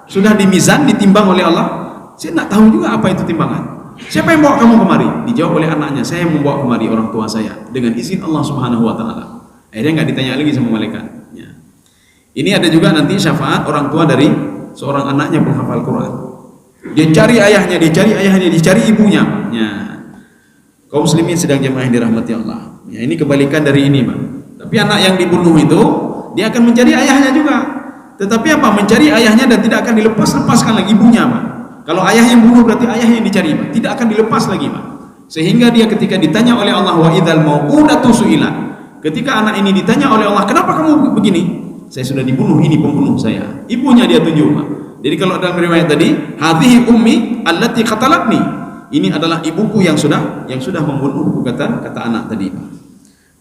sudah dimizan, ditimbang oleh Allah? Saya tidak tahu juga apa itu timbangan. Siapa yang bawa kamu kemari? Dijawab oleh anaknya, saya yang membawa kemari orang tua saya dengan izin Allah Subhanahu wa taala. Akhirnya nggak ditanya lagi sama malaikat. Ya. Ini ada juga nanti syafaat orang tua dari seorang anaknya penghafal Quran. Dia cari ayahnya, dicari ibunya. Ya. Kaum muslimin sedang jemaah yang dirahmati Allah. Ya, ini kebalikan dari ini, Pak. Tapi anak yang dibunuh itu dia akan mencari ayahnya juga. Tetapi apa? Mencari ayahnya dan tidak akan dilepaskan lagi ibunya, Pak. Kalau ayah yang bunuh berarti ayah yang dicari, Pak. Tidak akan dilepas lagi, Pak. Sehingga dia ketika ditanya oleh Allah, wa idzal mau'udatu su'ilat. Ketika anak ini ditanya oleh Allah, kenapa kamu begini? Saya sudah dibunuh, ini pembunuh saya. Ibunya dia tunjuk, Pak. Jadi kalau dalam riwayat tadi, hadhihi ummi allati qatalatni. Ini adalah ibuku yang sudah membunuhku, kata anak tadi, Pak.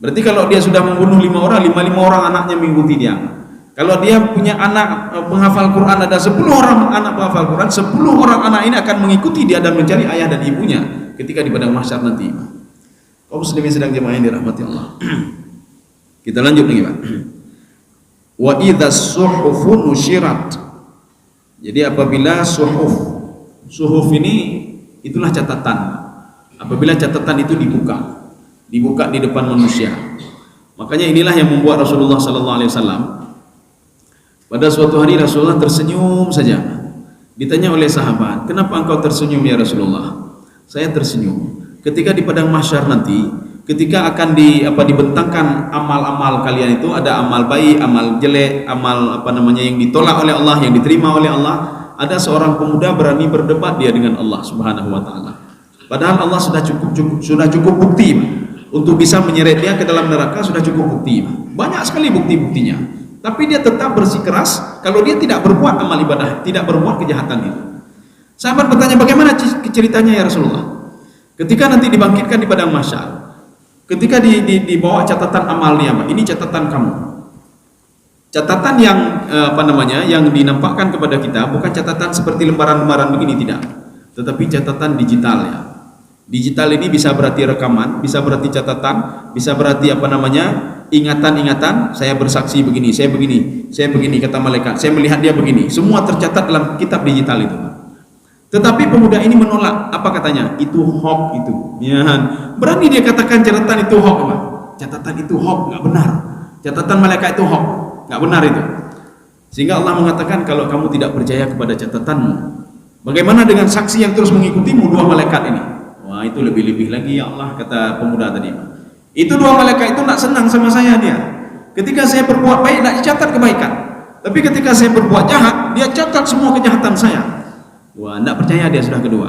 Berarti kalau dia sudah membunuh 5 orang, 5 orang anaknya mengikuti dia. Kalau dia punya anak penghafal Quran, ada 10 orang anak penghafal Quran, 10 orang anak ini akan mengikuti dia dan mencari ayah dan ibunya ketika di padang mahsyar nanti. Kaum muslimin sedang jemaah yang dirahmati Allah. Kita lanjut lagi, Pak. Wa idzas suhufu nusyirat. Jadi apabila suhuf ini itulah catatan. Apabila catatan itu dibuka di depan manusia. Makanya inilah yang membuat Rasulullah sallallahu alaihi wasallam pada suatu hari Rasulullah tersenyum saja. Ditanya oleh sahabat, "Kenapa engkau tersenyum ya Rasulullah?" Saya tersenyum ketika di padang mahsyar nanti, ketika akan dibentangkan amal-amal kalian itu, ada amal baik, amal jelek, amal yang ditolak oleh Allah, yang diterima oleh Allah. Ada seorang pemuda berani berdebat dia dengan Allah Subhanahu wa taala. Padahal Allah sudah cukup bukti untuk bisa menyeret dia ke dalam neraka, sudah cukup bukti. Banyak sekali bukti-buktinya. Tapi dia tetap bersikeras kalau dia tidak berbuat amal ibadah, tidak berbuat kejahatan itu. Sahabat bertanya, bagaimana ceritanya ya Rasulullah? Ketika nanti dibangkitkan di padang mahsyar, ketika dibawa catatan amal dia, ini catatan kamu. Catatan yang yang dinampakkan kepada kita bukan catatan seperti lembaran-lembaran begini, tidak. Tetapi catatan digital ya. Digital ini bisa berarti rekaman, bisa berarti catatan, bisa berarti ingatan-ingatan. Saya bersaksi begini, saya begini kata malaikat, saya melihat dia begini. Semua tercatat dalam kitab digital itu. Tetapi pemuda ini menolak. Apa katanya? Itu hoax itu. Ya, berani dia katakan catatan itu hoax, Pak. Catatan itu hoax, nggak benar. Catatan malaikat itu hoax, nggak benar itu. Sehingga Allah mengatakan, kalau kamu tidak percaya kepada catatanmu, bagaimana dengan saksi yang terus mengikutimu, 2 malaikat ini? Wah, itu lebih-lebih lagi ya Allah, kata pemuda tadi. Itu 2 malaikat itu tidak senang sama saya dia. Ketika saya berbuat baik, tidak dicatat kebaikan. Tapi ketika saya berbuat jahat, dia catat semua kejahatan saya. Wah, tidak percaya dia sudah kedua.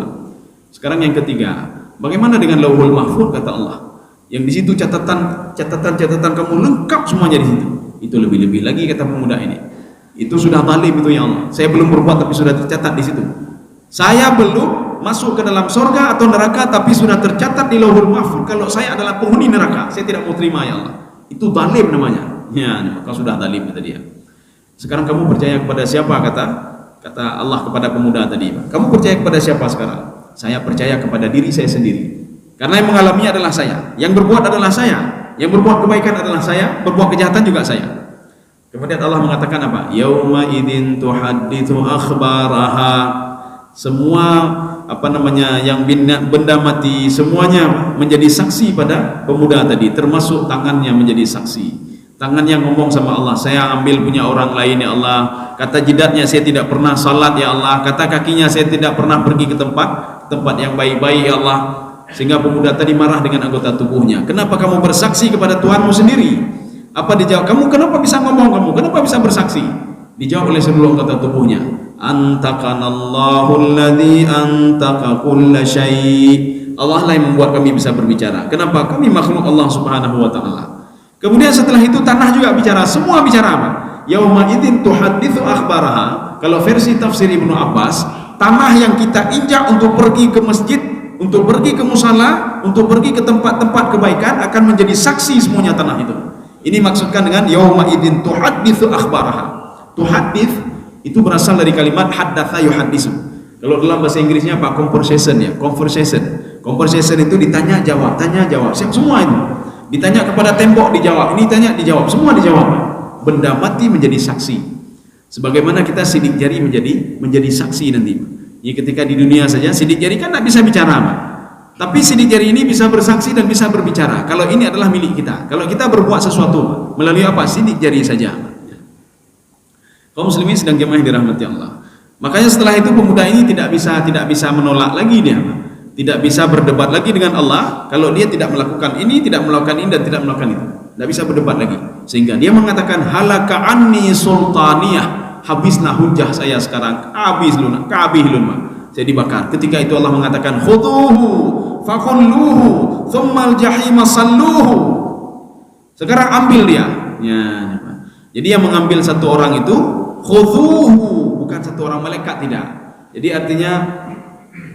Sekarang yang ketiga, bagaimana dengan lauhul mahfuz, kata Allah? Yang di situ catatan kamu lengkap semuanya di situ. Itu lebih-lebih lagi, kata pemuda ini. Itu sudah zalim itu ya Allah. Saya belum berbuat tapi sudah tercatat di situ. Saya belum masuk ke dalam surga atau neraka tapi sudah tercatat di lauhul mahfuz kalau saya adalah penghuni neraka. Saya tidak mau terima ya Allah. Itu zalim namanya. Ya, maka sudah zalim kata dia. Sekarang kamu percaya kepada siapa, kata Allah kepada pemuda tadi. Kamu percaya kepada siapa sekarang? Saya percaya kepada diri saya sendiri. Karena yang mengalaminya adalah saya, yang berbuat adalah saya, yang berbuat kebaikan adalah saya, berbuat kejahatan juga saya. Kemudian Allah mengatakan apa? Yauma idzin tuhadditsu akhbaraha. Semua yang benda mati semuanya menjadi saksi pada pemuda tadi, termasuk tangannya menjadi saksi. Tangan yang ngomong sama Allah, saya ambil punya orang lain ya Allah. Kata jidatnya, saya tidak pernah salat ya Allah. Kata kakinya, saya tidak pernah pergi ke tempat yang baik-baik ya Allah. Sehingga pemuda tadi marah dengan anggota tubuhnya. Kenapa kamu bersaksi kepada Tuhanmu sendiri? Apa dijawab? Kamu kenapa bisa ngomong, kenapa bisa bersaksi? Dijawab oleh seluruh anggota tubuhnya. Antakanallahu alladzi antaka kulla syai'. Allah lah yang membuat kami bisa berbicara. Kenapa? Kami makhluk Allah Subhanahu wa taala. Kemudian setelah itu tanah juga bicara, semua bicara apa? Yauma idzin tuhadditsu akhbaraha. Kalau versi tafsir Ibnu Abbas, tanah yang kita injak untuk pergi ke masjid, untuk pergi ke musala, untuk pergi ke tempat-tempat kebaikan akan menjadi saksi semuanya tanah itu. Ini maksudkan dengan yauma idzin tuhadditsu akhbaraha. Tuhaddits Itu berasal dari kalimat haddatsa yuhaddisu. Kalau dalam bahasa Inggrisnya apa? Conversation ya, conversation. Conversation itu ditanya jawab, tanya jawab. Semua itu. Ditanya kepada tembok dijawab, ini tanya dijawab, semua dijawab. Benda mati menjadi saksi. Sebagaimana kita sidik jari menjadi saksi nanti. Ya, ketika di dunia saja sidik jari kan tidak bisa bicara, Pak. Tapi sidik jari ini bisa bersaksi dan bisa berbicara. Kalau ini adalah milik kita. Kalau kita berbuat sesuatu melalui apa? Sidik jari saja. Kaum muslimin sedang jemaah yang dirahmati Allah. Makanya setelah itu pemuda ini tidak bisa menolak lagi dia. Tidak bisa berdebat lagi dengan Allah kalau dia tidak melakukan ini, tidak melakukan ini dan tidak melakukan itu. Tidak bisa berdebat lagi. Sehingga dia mengatakan halaka anni sultaniyah, habislah hujah saya sekarang, habis lunak, saya dibakar. Ketika itu Allah mengatakan khuduhu fakhulluhu thummal jahima salluhu. Sekarang ambil dia. Ya. Jadi yang mengambil satu orang itu khuduhu, bukan satu orang malaikat, tidak. Jadi artinya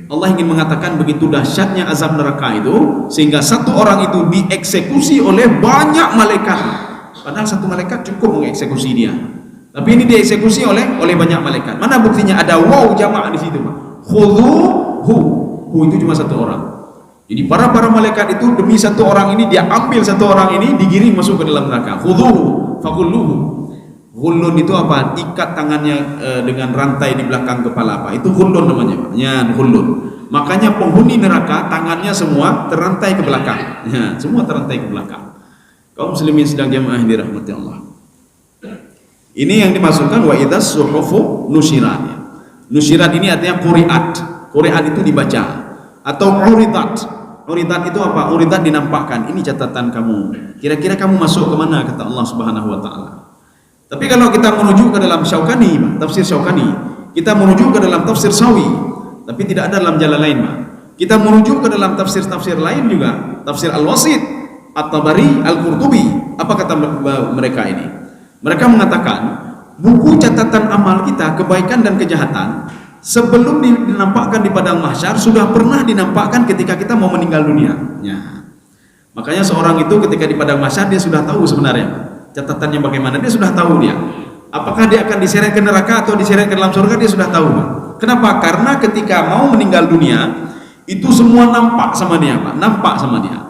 Allah ingin mengatakan begitu dahsyatnya azab neraka itu sehingga satu orang itu dieksekusi oleh banyak malaikat. Padahal satu malaikat cukup mengeksekusi dia. Tapi ini dieksekusi oleh banyak malaikat. Mana buktinya? Ada waw jamaah di situ, Pak. Khuduhu. Hu itu cuma satu orang. Jadi para malaikat itu demi satu orang ini dia ambil satu orang ini digiring masuk ke dalam neraka. Khuduhu fakulluhu. Ghullun itu apa? Ikat tangannya dengan rantai di belakang kepala, apa? Itu ghullun namanya, Pak. Ya, ghullun. Makanya penghuni neraka tangannya semua terantai ke belakang. Ya, semua terantai ke belakang. Kaum muslimin sedang jamaah dirahmati Allah. Ini yang dimasukkan wa idzas suhufu nusyirat. Nusyirat ini artinya quri'at. Quri'at itu dibaca atau uridat. Uridat itu apa? Uridat dinampakkan. Ini catatan kamu. Kira-kira kamu masuk ke mana, kata Allah Subhanahu wa taala. Tapi kalau kita menuju ke dalam Syaukani, tafsir Syaukani, kita menuju ke dalam tafsir Sawi, tapi tidak ada dalam jalan lain, Pak. Kita menuju ke dalam tafsir-tafsir lain juga, tafsir Al-Wasit, At-Tabari, Al-Qurtubi. Apa kata mereka ini? Mereka mengatakan, buku catatan amal kita, kebaikan dan kejahatan, sebelum dinampakkan di padang mahsyar, sudah pernah dinampakkan ketika kita mau meninggal dunia. Ya. Makanya seorang itu ketika di padang mahsyar, dia sudah tahu sebenarnya catatannya bagaimana, dia sudah tahu dia. Apakah dia akan diseret ke neraka atau diseret ke dalam surga, dia sudah tahu, Pak. Kenapa? Karena ketika mau meninggal dunia, itu semua nampak sama dia, Pak. Nampak sama dia.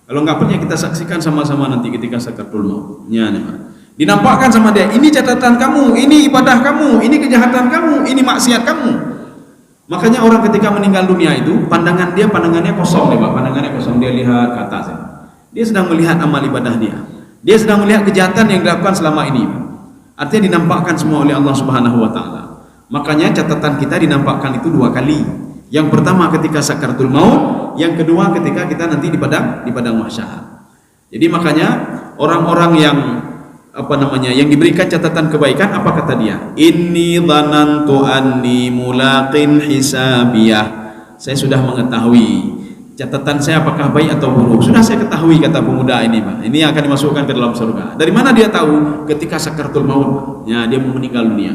Kalau nggak percaya kita saksikan sama-sama nanti ketika sakaratul maut. Ya, nih, Pak. Dinampakkan sama dia, ini catatan kamu, ini ibadah kamu, ini kejahatan kamu, ini maksiat kamu. Makanya orang ketika meninggal dunia itu, pandangannya kosong, Pak. Pandangannya kosong, dia lihat ke atas. Ya. Dia sedang melihat amal ibadah dia. Dia sedang melihat kejahatan yang dilakukan selama ini. Artinya dinampakkan semua oleh Allah Subhanahu wa taala. Makanya catatan kita dinampakkan itu 2 kali. Yang pertama ketika sakaratul maut, yang kedua ketika kita nanti di padang mahsyar. Jadi makanya orang-orang yang yang diberikan catatan kebaikan, apa kata dia? Inni dhanantu anni mulaqin hisabiyah. Saya sudah mengetahui catatan saya apakah baik atau buruk. Sudah saya ketahui, kata pemuda ini, Pak. Ini yang akan dimasukkan ke dalam surga. Dari mana dia tahu? Ketika sakaratul maut, ya, dia mau meninggal dunia.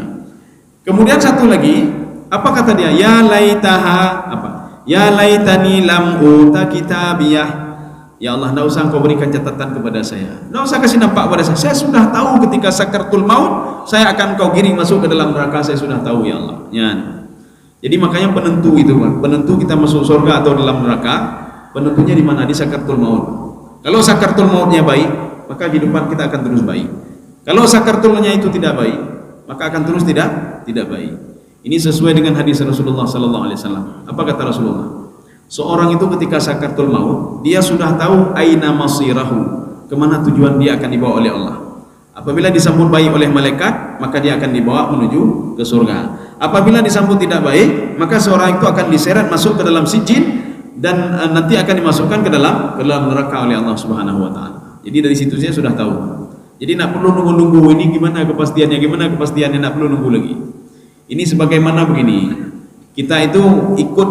Kemudian satu lagi, apa kata dia? Ya laitaha, apa? Ya laitani lam uta kitabiyah. Ya Allah, tidak usah engkau berikan catatan kepada saya. Tidak usah kasih nampak pada saya. Saya sudah tahu ketika sakaratul maut, saya akan kau giring masuk ke dalam neraka. Saya sudah tahu, ya Allah. Ya. Jadi makanya penentu itu, Pak. Penentu kita masuk surga atau dalam neraka, penentunya di mana? Di sakaratul maut. Kalau sakaratul mautnya baik, maka kehidupan kita akan terus baik. Kalau sakaratulnya itu tidak baik, maka akan terus tidak baik. Ini sesuai dengan hadis Rasulullah sallallahu alaihi wasallam. Apa kata Rasulullah? Seorang itu ketika sakaratul maut, dia sudah tahu aina masirahu, kemana tujuan dia akan dibawa oleh Allah. Apabila disambut baik oleh malaikat, maka dia akan dibawa menuju ke surga. Apabila disambut tidak baik, maka seorang itu akan diseret masuk ke dalam sijin dan nanti akan dimasukkan ke dalam neraka oleh Allah Subhanahu wa taala. Jadi dari situ saya sudah tahu. Jadi tidak perlu nunggu-nunggu ini gimana kepastiannya, tidak perlu nunggu lagi. Ini sebagaimana begini. Kita itu ikut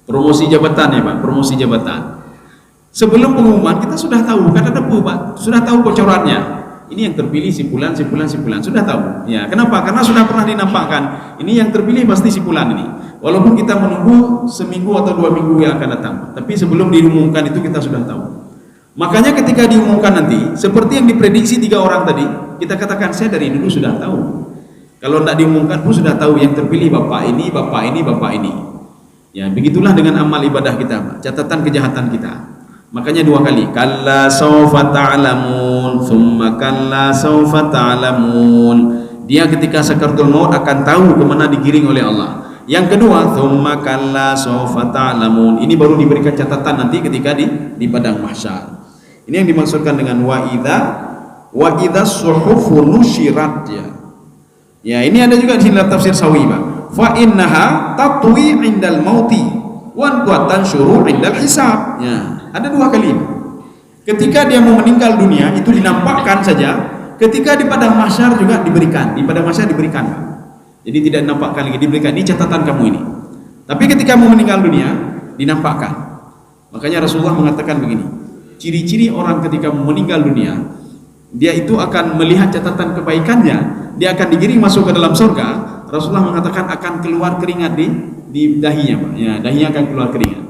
promosi jabatan, ya, Pak, promosi jabatan. Sebelum pengumuman kita sudah tahu, kan ada Pak, sudah tahu bocorannya. Ini yang terpilih si fulan, sudah tahu. Ya, kenapa? Karena sudah pernah dinampakkan. Ini yang terpilih pasti si fulan ini. Walaupun kita menunggu seminggu atau 2 minggu yang akan datang, tapi sebelum diumumkan itu kita sudah tahu. Makanya ketika diumumkan nanti, seperti yang diprediksi 3 orang tadi, kita katakan saya dari dulu sudah tahu. Kalau tidak diumumkan pun sudah tahu yang terpilih bapak ini, bapak ini, bapak ini. Ya, begitulah dengan amal ibadah kita, catatan kejahatan kita. Makanya 2 kali, kalla sawfa ta'lamun, thumma kalla sawfa ta'lamun. Dia ketika sakaratul maut akan tahu kemana digiring oleh Allah. Yang kedua, thumma kalla sawfa ta'lamun. Ini baru diberikan catatan nanti ketika di padang mahsyar. Ini yang dimaksudkan dengan wa idza suhufu nusyirat, ya. Ya, ini ada juga di dalam tafsir Sawi, Pak. Fa innaha tatwi 'indal mauti wa tanshuru 'indal hisab. Ya, ada 2 kali. Ketika dia mau meninggal dunia itu dinampakkan saja, ketika di padang mahsyar juga diberikan. Di padang mahsyar diberikan. Jadi tidak dinampakkan lagi, diberikan. Ini catatan kamu ini. Tapi ketika mau meninggal dunia dinampakkan. Makanya Rasulullah mengatakan begini, ciri-ciri orang ketika mau meninggal dunia, dia itu akan melihat catatan kebaikannya, dia akan digiring masuk ke dalam surga. Rasulullah mengatakan akan keluar keringat di dahinya, Pak. Ya, dahinya akan keluar keringat.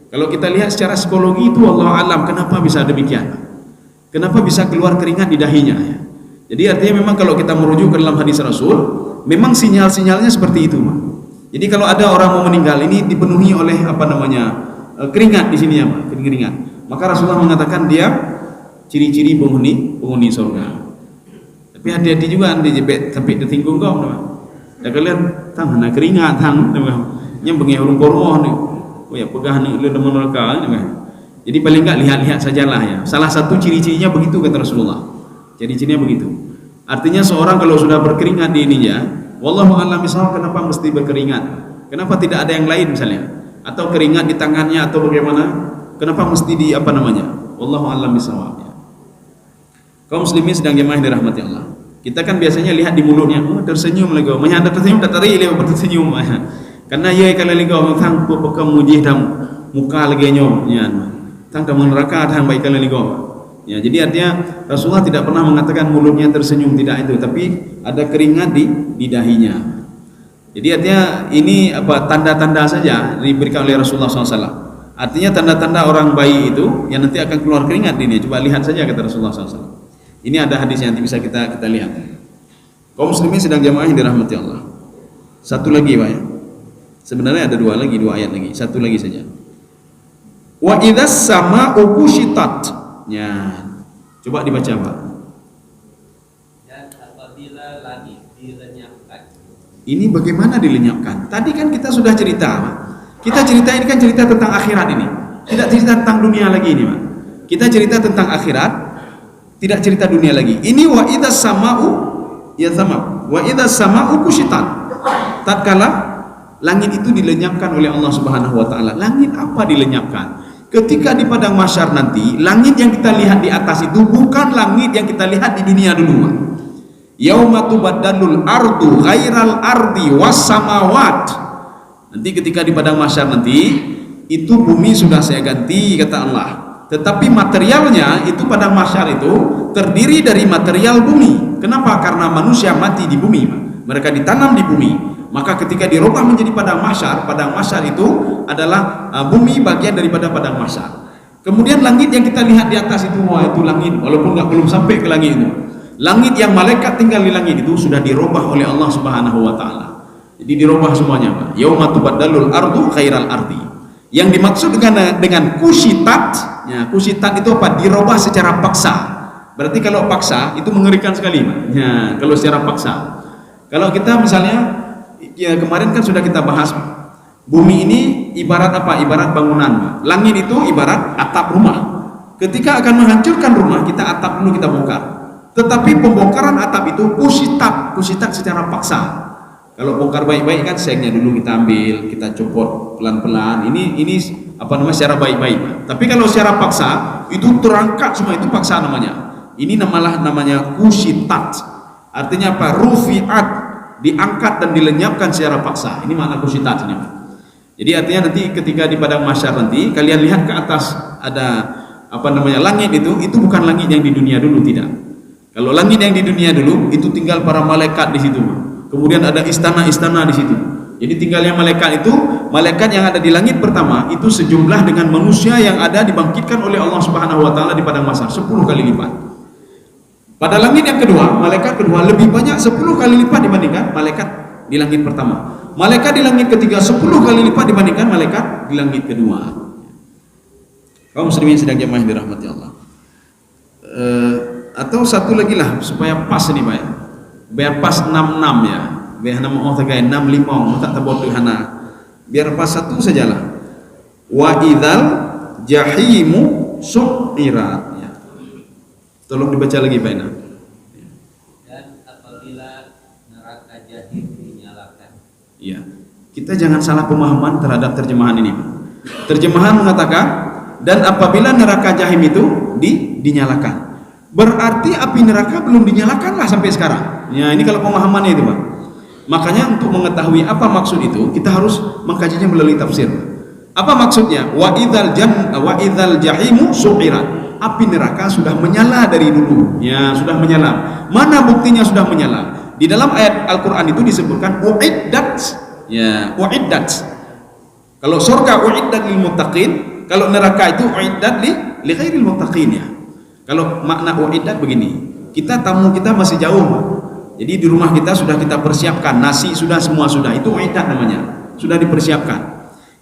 Kalau kita lihat secara psikologi itu Allah alam kenapa bisa demikian, kenapa bisa keluar keringat di dahinya, ya. Jadi artinya memang kalau kita merujuk ke dalam hadis Rasul, memang sinyal-sinyalnya seperti itu, Pak. Jadi kalau ada orang mau meninggal ini dipenuhi oleh keringat di sini, ya, Pak, keringat. Maka Rasulullah mengatakan dia ciri-ciri penghuni surga. Tapi hati-hati juga nanti jebet sampai tertinggung kau, Pak. Dah kalian tang nak keringat tang, nyam bengi urung kormoh ni. Oh ya pegah ni le demen neraka ni. Jadi paling enggak lihat-lihat sajalah, ya. Salah satu ciri-cirinya begitu kata Rasulullah. Ciri-cirinya begitu. Artinya seorang kalau sudah berkeringat di ininya, wallahu a'lam bishawab, kenapa mesti berkeringat? Kenapa tidak ada yang lain misalnya? Atau keringat di tangannya atau bagaimana? Kenapa mesti wallahu a'lam bishawab, ya. Kaum muslimin sedang jemaah dirahmati Allah. Kita kan biasanya lihat di mulutnya, oh tersenyum lagi, menyandak tersenyum tak tarik dia tersenyum. Karena ia kalau lagi orang tang pekam mujih dam muka lagi nyom, ya. Tang dalam neraka tang baik kalau lagi. Ya, jadi artinya Rasulullah tidak pernah mengatakan mulutnya tersenyum, tidak itu, tapi ada keringat di dahinya. Jadi artinya ini tanda-tanda saja diberikan oleh Rasulullah SAW. Artinya tanda-tanda orang baik itu yang nanti akan keluar keringat ini. Coba lihat saja kata Rasulullah SAW. Ini ada hadis yang nanti bisa kita lihat. Kaum muslimin sedang jamaah yang dirahmati Allah. Satu lagi, Pak, ya. Sebenarnya ada 2 ayat lagi. Satu lagi saja. Wa idzas sama'u kushitat. Ya. Coba dibaca, Pak. Dan apabila langit dilenyapkan. Ini bagaimana dilenyapkan? Tadi kan kita sudah cerita, Pak. Kita cerita ini kan cerita tentang akhirat ini. Tidak cerita tentang dunia lagi ini, Pak. Kita cerita tentang akhirat, tidak cerita dunia lagi. Ini wa idzas sama'u ya sama. Wa idzas sama'u kushitat. Tatkala langit itu dilenyapkan oleh Allah Subhanahu wa taala. Langit apa dilenyapkan? Ketika di padang mahsyar nanti, langit yang kita lihat di atas itu bukan langit yang kita lihat di dunia dulu, Pak. Yauma tubaddalul ardu ghairal ardi was samawat. Nanti ketika di padang mahsyar nanti, itu bumi sudah saya ganti kata Allah. Tetapi materialnya itu padang mahsyar itu terdiri dari material bumi. Kenapa? Karena manusia mati di bumi, mereka ditanam di bumi. Maka ketika dirubah menjadi padang mahsyar itu adalah bumi bagian daripada padang mahsyar. Kemudian langit yang kita lihat di atas itu, wah itu langit, walaupun belum sampai ke langit itu. Langit yang malaikat tinggal di langit itu sudah dirubah oleh Allah Subhanahu wa taala. Jadi dirubah semuanya, Pak. Yauma tubaddalul ardu khairal ardi. Yang dimaksud dengan kushitat, ya, kushitat itu apa? Dirubah secara paksa. Berarti kalau paksa itu mengerikan sekali, Pak. Ya, kalau secara paksa. Kalau kita misalnya, ya kemarin kan sudah kita bahas, bumi ini ibarat apa? Ibarat bangunan, Pak. Langit itu ibarat atap rumah. Ketika akan menghancurkan rumah, kita atap dulu kita bongkar. Tetapi pembongkaran atap itu kushitat secara paksa. Kalau bongkar baik-baik kan sengnya dulu kita ambil, kita copot pelan-pelan. Ini secara baik-baik. Tapi kalau secara paksa itu terangkat semua, itu paksa namanya. Ini namanya kushitat. Artinya apa? Rufi'at, diangkat dan dilenyapkan secara paksa. Ini makna kushitat ini. Jadi artinya nanti ketika di padang mahsyar nanti kalian lihat ke atas ada langit itu bukan langit yang di dunia dulu, tidak. Kalau langit yang di dunia dulu itu tinggal para malaikat di situ. Kemudian ada istana-istana di situ. Jadi tinggalnya malaikat itu, malaikat yang ada di langit pertama itu sejumlah dengan manusia yang ada dibangkitkan oleh Allah Subhanahu wa taala di padang mahsyar 10 kali lipat. Pada langit yang kedua, malaikat kedua lebih banyak 10 kali lipat dibandingkan malaikat di langit pertama. Malaikat di langit ketiga 10 kali lipat dibandingkan malaikat di langit kedua. Kaum muslimin sedang jamaah yang dirahmati Allah. Atau satu lagi lah supaya pas ini Pak. Biar pas 66 ya. Biar nama Allah tagay 65 tak tabotu hana. Biar pas satu sajalah. Wa idzal jahimu su'irat ya. Tolong dibaca lagi Pak Ina. Dan apabila neraka jahim dinyalakan. Iya. Kita jangan salah pemahaman terhadap terjemahan ini. Terjemahan mengatakan dan apabila neraka jahim itu dinyalakan. Berarti api neraka belum dinyalakan lah sampai sekarang. Ya, ini kalau pemahamannya itu, Pak. Makanya untuk mengetahui apa maksud itu, kita harus mengkajinya melalui tafsir. Apa maksudnya? Wa idzal jahimu su'irat. Api neraka sudah menyala dari dulu. Ya, sudah menyala. Mana buktinya sudah menyala? Di dalam ayat Al-Qur'an itu disebutkan uiddat. Ya, uiddat. Kalau surga uiddat lil muttaqin, kalau neraka itu uiddat li ghairil muttaqin ya. Kalau makna uiddat begini, tamu kita masih jauh, Pak. Jadi di rumah kita sudah kita persiapkan, nasi sudah semua sudah, itu uiddat namanya, sudah dipersiapkan.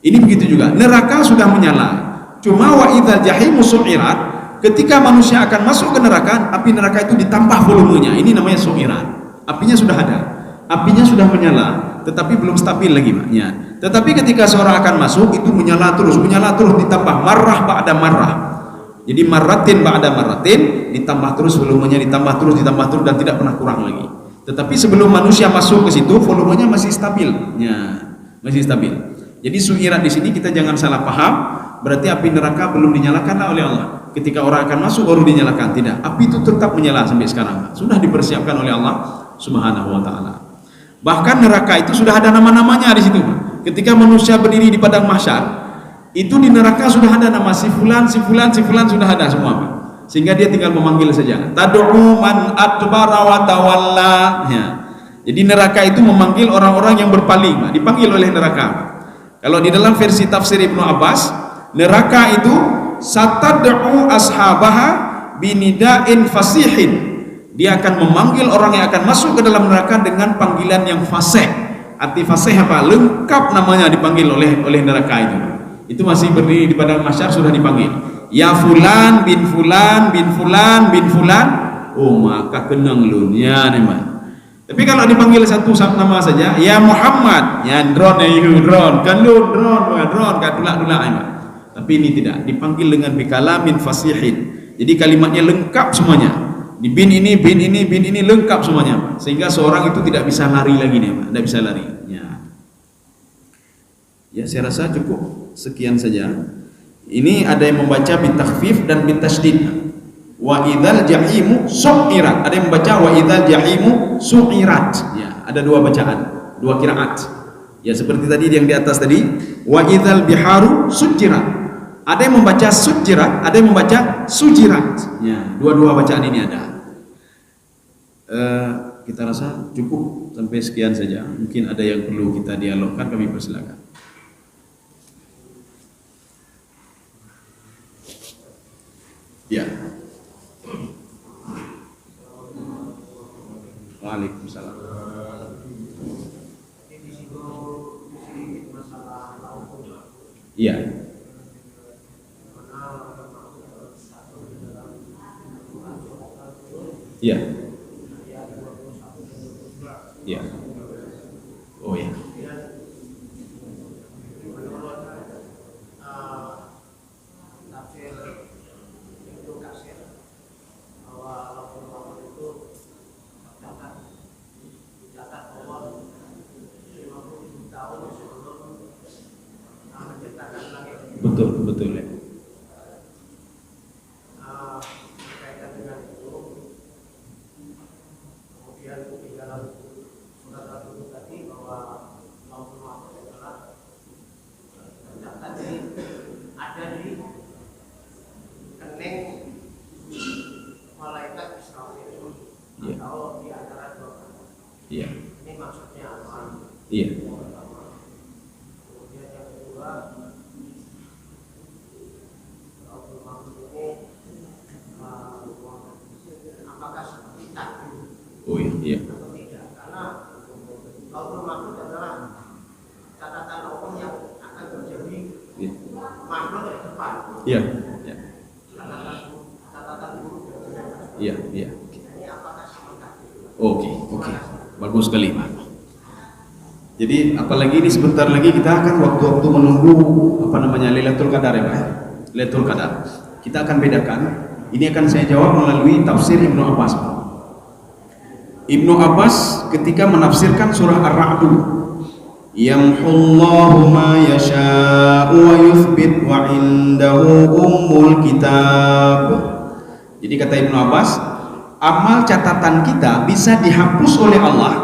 Ini begitu juga, neraka sudah menyala. Cuma wa idzal jahimu su'irat, ketika manusia akan masuk ke neraka, api neraka itu ditambah volumenya. Ini namanya su'irat. Apinya sudah ada, apinya sudah menyala, tetapi belum stabil lagi, Pak. Ya. Tetapi ketika seorang akan masuk, itu menyala terus ditambah marrah ba'da marrah. Jadi marratin ba'da marratin, ditambah terus volumenya, ditambah terus dan tidak pernah kurang lagi. Tetapi sebelum manusia masuk ke situ, volumenya masih stabil. Ya, masih stabil. Jadi su'irat di sini kita jangan salah paham, berarti api neraka belum dinyalakan oleh Allah. Ketika orang akan masuk baru dinyalakan, tidak. Api itu tetap menyala sampai sekarang. Sudah dipersiapkan oleh Allah Subhanahu wa taala. Bahkan neraka itu sudah ada nama-namanya di situ. Ketika manusia berdiri di padang mahsyar, itu di neraka sudah ada nama si fulan sudah ada semua, Pak. Sehingga dia tinggal memanggil saja. Tad'u man adbara wa tawalla. Ya. Jadi neraka itu memanggil orang-orang yang berpaling, Pak. Dipanggil oleh neraka. Kalau di dalam versi tafsir Ibnu Abbas, neraka itu satad'u ashabaha binida'in fasihin. Dia akan memanggil orang yang akan masuk ke dalam neraka dengan panggilan yang fasih. Arti fasih apa? Lengkap namanya dipanggil oleh neraka itu. Itu masih berdiri di padang mahsyar sudah dipanggil. Ya fulan bin fulan bin fulan bin fulan. Oh, maka kenang lu ya teman. Tapi kalau dipanggil satu nama saja, ya Muhammad, ya drone kan lu drone kan dulak teman. Tapi ini tidak, dipanggil dengan bikalamin fasihin. Jadi kalimatnya lengkap semuanya. Di bin ini lengkap semuanya, sehingga seorang itu tidak bisa lari lagi nih, Pak. Tidak bisa lari. Ya, saya rasa cukup sekian saja. Ini ada yang membaca bitakhfif dan bitasydid. Wa idzal jahimu su'irat. Ada yang membaca wa idzal jahimu su'irat. Ya, ada dua bacaan, dua qiraat. Ya, seperti tadi yang di atas tadi, wa idzal biharu sujirat. Ada yang membaca sujirat, ada yang membaca sujirat. Ya, dua-dua bacaan ini ada. Kita rasa cukup sampai sekian saja. Mungkin ada yang perlu kita dialogkan, kami persilakan. Ya. Waalaikumsalam. Iya. Iya. Iya. Oh ya. Betul ya. Berkaitan dengan itu, kemudian di dalam surat Al-Qur'an tadi bahwa Lauhul Mahfuz adalah tercatat ada di kening malaikat Israfil atau di antara dua. Iya. Ini maksudnya apa? Iya. Kemudian yang kedua, apakah Iya. atau tidak? Karena Lauhul Mahfuz adalah catatan Allah yang akan terjadi Iya. makhluk ke depan. Iya. Iya. Catatan buruk dan jelek. Iya. Iya. Ini apakah sama? Oke. Bagus sekali, Pak. Jadi apalagi ini sebentar lagi kita akan waktu-waktu menunggu Lailatul Qadar ya Pak. Lailatul Qadar. Kita akan bedakan. Ini akan saya jawab melalui tafsir Ibnu Abbas. Ibnu Abbas ketika menafsirkan surah Ar-Ra'd, yamhullahu ma yasha'u wa yuthbit wa indahu ummul kitab. Jadi kata Ibnu Abbas, amal catatan kita bisa dihapus oleh Allah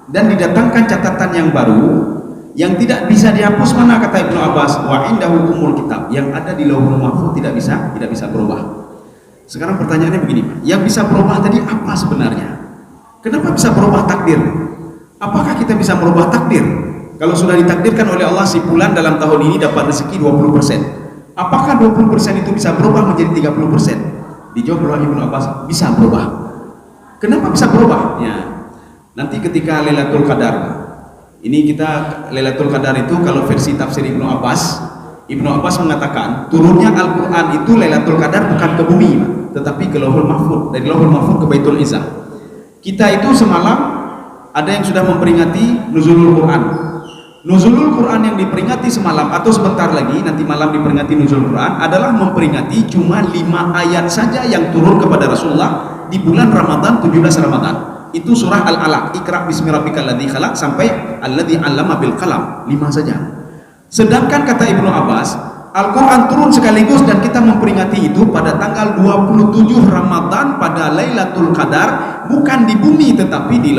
dan didatangkan catatan yang baru yang tidak bisa dihapus. Mana kata Ibnu Abbas, wa indahu ummul kitab, yang ada di Lauhul Mahfuz tidak bisa berubah. Sekarang pertanyaannya begini, Pak. Yang bisa berubah tadi apa sebenarnya? Kenapa bisa berubah takdir? Apakah kita bisa merubah takdir? Kalau sudah ditakdirkan oleh Allah si fulan dalam tahun ini dapat rezeki 20%, apakah 20% itu bisa berubah menjadi 30%? Dijawab oleh Ibnu Abbas, bisa berubah. Kenapa bisa berubah? Ya, nanti ketika Lailatul Qadar, ini kita Lailatul Qadar itu kalau versi tafsir Ibnu Abbas mengatakan turunnya Al-Quran itu Lailatul Qadar bukan ke bumi, tetapi ke Lauhul Mahfuz, dari Lauhul Mahfuz ke Baitul Izzah. Kita itu semalam ada yang sudah memperingati Nuzulul Quran. Nuzulul Quran yang diperingati semalam atau sebentar lagi nanti malam diperingati Nuzulul Quran adalah memperingati cuma 5 ayat saja yang turun kepada Rasulullah di bulan Ramadan, 17 Ramadan. Itu surah Al-Alaq, Iqra bismi rabbikal ladzi khalaq sampai alladzi 'allama bil qalam, 5 saja. Sedangkan kata Ibnu Abbas, Al-Quran turun sekaligus dan kita memperingati itu pada tanggal 27 Ramadan pada Lailatul Qadar, bukan di bumi tetapi di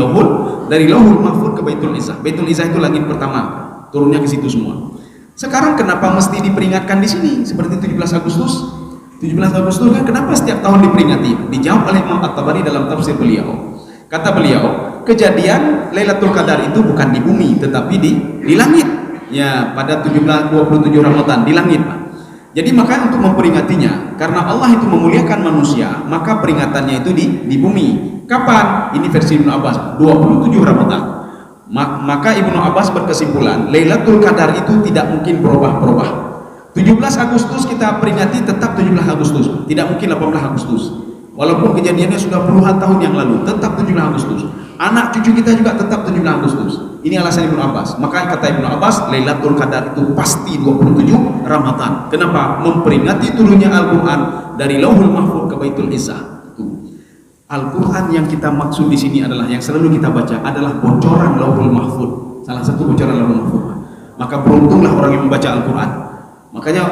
dari Lauhul Mahfuz ke Baitul Izzah. Baitul Izzah itu langit pertama, turunnya ke situ semua. Sekarang kenapa mesti diperingatkan di sini seperti 17 Agustus? 17 Agustus kan kenapa setiap tahun diperingati? Dijawab oleh Imam At-Tabari dalam tafsir beliau. Kata beliau, kejadian Lailatul Qadar itu bukan di bumi tetapi di langit. Ya, pada 27 Ramadan di langit, Pak. Jadi maka untuk memperingatinya, karena Allah itu memuliakan manusia, maka peringatannya itu di bumi. Kapan? Ini versi Ibnu Abbas, 27 Ramadan. Maka Ibnu Abbas berkesimpulan, Lailatul Qadar itu tidak mungkin berubah-ubah. 17 Agustus kita peringati tetap 17 Agustus, tidak mungkin 18 Agustus. Walaupun kejadiannya sudah puluhan tahun yang lalu, tetap 17 Agustus. Anak cucu kita juga tetap 17 Agustus. Ini alasan Ibnu Abbas. Maka kata Ibnu Abbas, Lailatul Qadar itu pasti 27 Ramadan. Kenapa? Memperingati turunnya Al-Quran dari Lauhul Mahfuz ke Baitul Izzah. Al-Quran yang kita maksud di sini adalah yang selalu kita baca adalah bocoran Lauhul Mahfuz. Salah satu bocoran Lauhul Mahfuz. Maka beruntunglah orang yang membaca Al-Quran. Makanya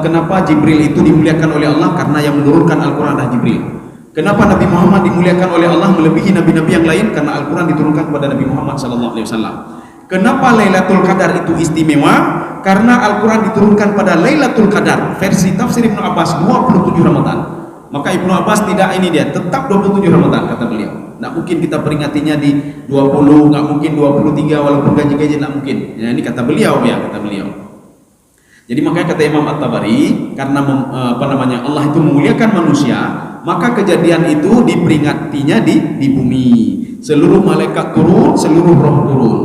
kenapa Jibril itu dimuliakan oleh Allah? Karena yang menurunkan Al-Quran adalah Jibril. Kenapa Nabi Muhammad dimuliakan oleh Allah melebihi nabi-nabi yang lain? Karena Al-Quran diturunkan kepada Nabi Muhammad SAW. Kenapa Lailatul Qadar itu istimewa? Karena Al-Quran diturunkan pada Lailatul Qadar. Versi tafsir Ibnu Abbas 27 Ramadan. Maka Ibnu Abbas tetap 27 Ramadan kata beliau. Nggak mungkin kita peringatinya di 20, nggak mungkin 23 walaupun gaji-gaji nggak mungkin. Ya, ini kata beliau ya, kata beliau. Jadi makanya kata Imam At-Tabari, karena Allah itu memuliakan manusia, maka kejadian itu diperingatinya di bumi. Seluruh malaikat turun, seluruh roh turun.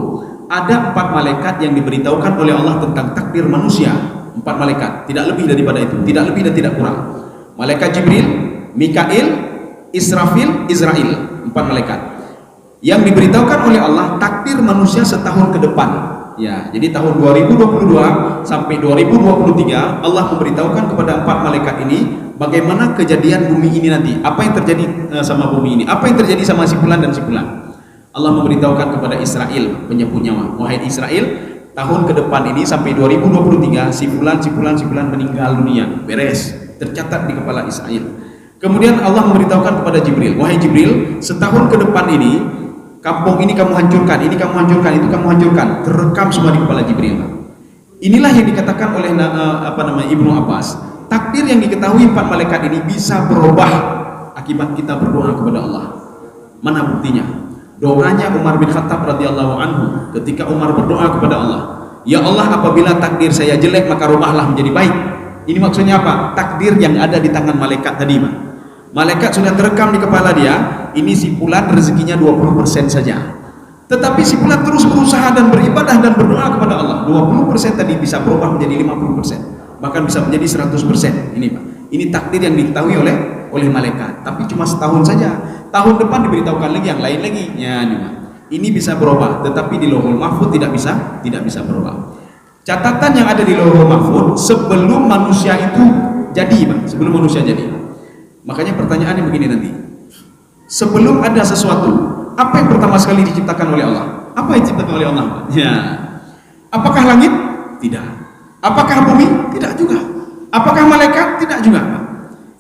Ada 4 malaikat yang diberitahukan oleh Allah tentang takdir manusia. 4 malaikat, tidak lebih daripada itu, tidak lebih dan tidak kurang. Malaikat Jibril, Mikail, Israfil, Israel, 4 malaikat yang diberitahukan oleh Allah takdir manusia setahun ke depan. Ya, jadi tahun 2022 sampai 2023 Allah memberitahukan kepada 4 malaikat ini bagaimana kejadian bumi ini nanti, apa yang terjadi sama bumi ini, apa yang terjadi sama si fulan dan si fulan. Allah memberitahukan kepada Israel, penyapu nyawa, wahai Israel, tahun ke depan ini sampai 2023 si fulan meninggal dunia, beres, tercatat di kepala Israel. Kemudian Allah memberitahukan kepada Jibril, wahai Jibril, setahun ke depan ini kampung ini kamu hancurkan, ini kamu hancurkan, itu kamu hancurkan, terekam semua di kepala Jibril. Inilah yang dikatakan oleh Ibnu Abbas, takdir yang diketahui 4 malaikat ini bisa berubah akibat kita berdoa kepada Allah. Mana buktinya? Doanya Umar bin Khattab radhiyallahu anhu ketika Umar berdoa kepada Allah, ya Allah, apabila takdir saya jelek maka rubahlah menjadi baik. Ini maksudnya apa? Takdir yang ada di tangan malaikat tadi, Pak. Malaikat sudah terekam di kepala dia, ini si fulan rezekinya 20% saja. Tetapi si fulan terus berusaha dan beribadah dan berdoa kepada Allah. 20% tadi bisa berubah menjadi 50%, bahkan bisa menjadi 100%. Ini Pak, ini takdir yang diketahui oleh malaikat. Tapi cuma setahun saja. Tahun depan diberitahukan lagi yang lain lagi. Ya, ini bisa berubah, tetapi di Lauhul Mahfuz tidak bisa berubah. Catatan yang ada di Lauhul Mahfuz sebelum manusia itu jadi, Pak, sebelum manusia jadi. Makanya pertanyaannya begini nanti. Sebelum ada sesuatu, apa yang pertama sekali diciptakan oleh Allah? Apa yang diciptakan oleh Allah? Ya. Apakah langit? Tidak. Apakah bumi? Tidak juga. Apakah malaikat? Tidak juga.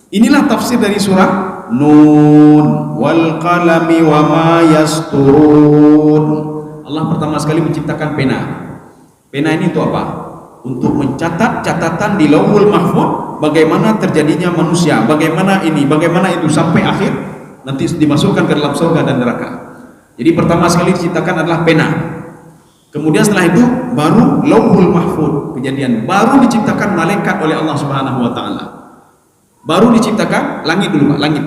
Inilah tafsir dari surah Nun wal qalami wa ma yasturun. Allah pertama sekali menciptakan pena. Pena ini untuk apa? Untuk mencatat catatan di Lauhul Mahfuz bagaimana terjadinya manusia, bagaimana ini, bagaimana itu sampai akhir nanti dimasukkan ke dalam surga dan neraka. Jadi pertama sekali diciptakan adalah pena. Kemudian setelah itu baru Lauhul Mahfuz kejadian, baru diciptakan malaikat oleh Allah Subhanahu wa taala. Baru diciptakan langit dulu, Pak, langit.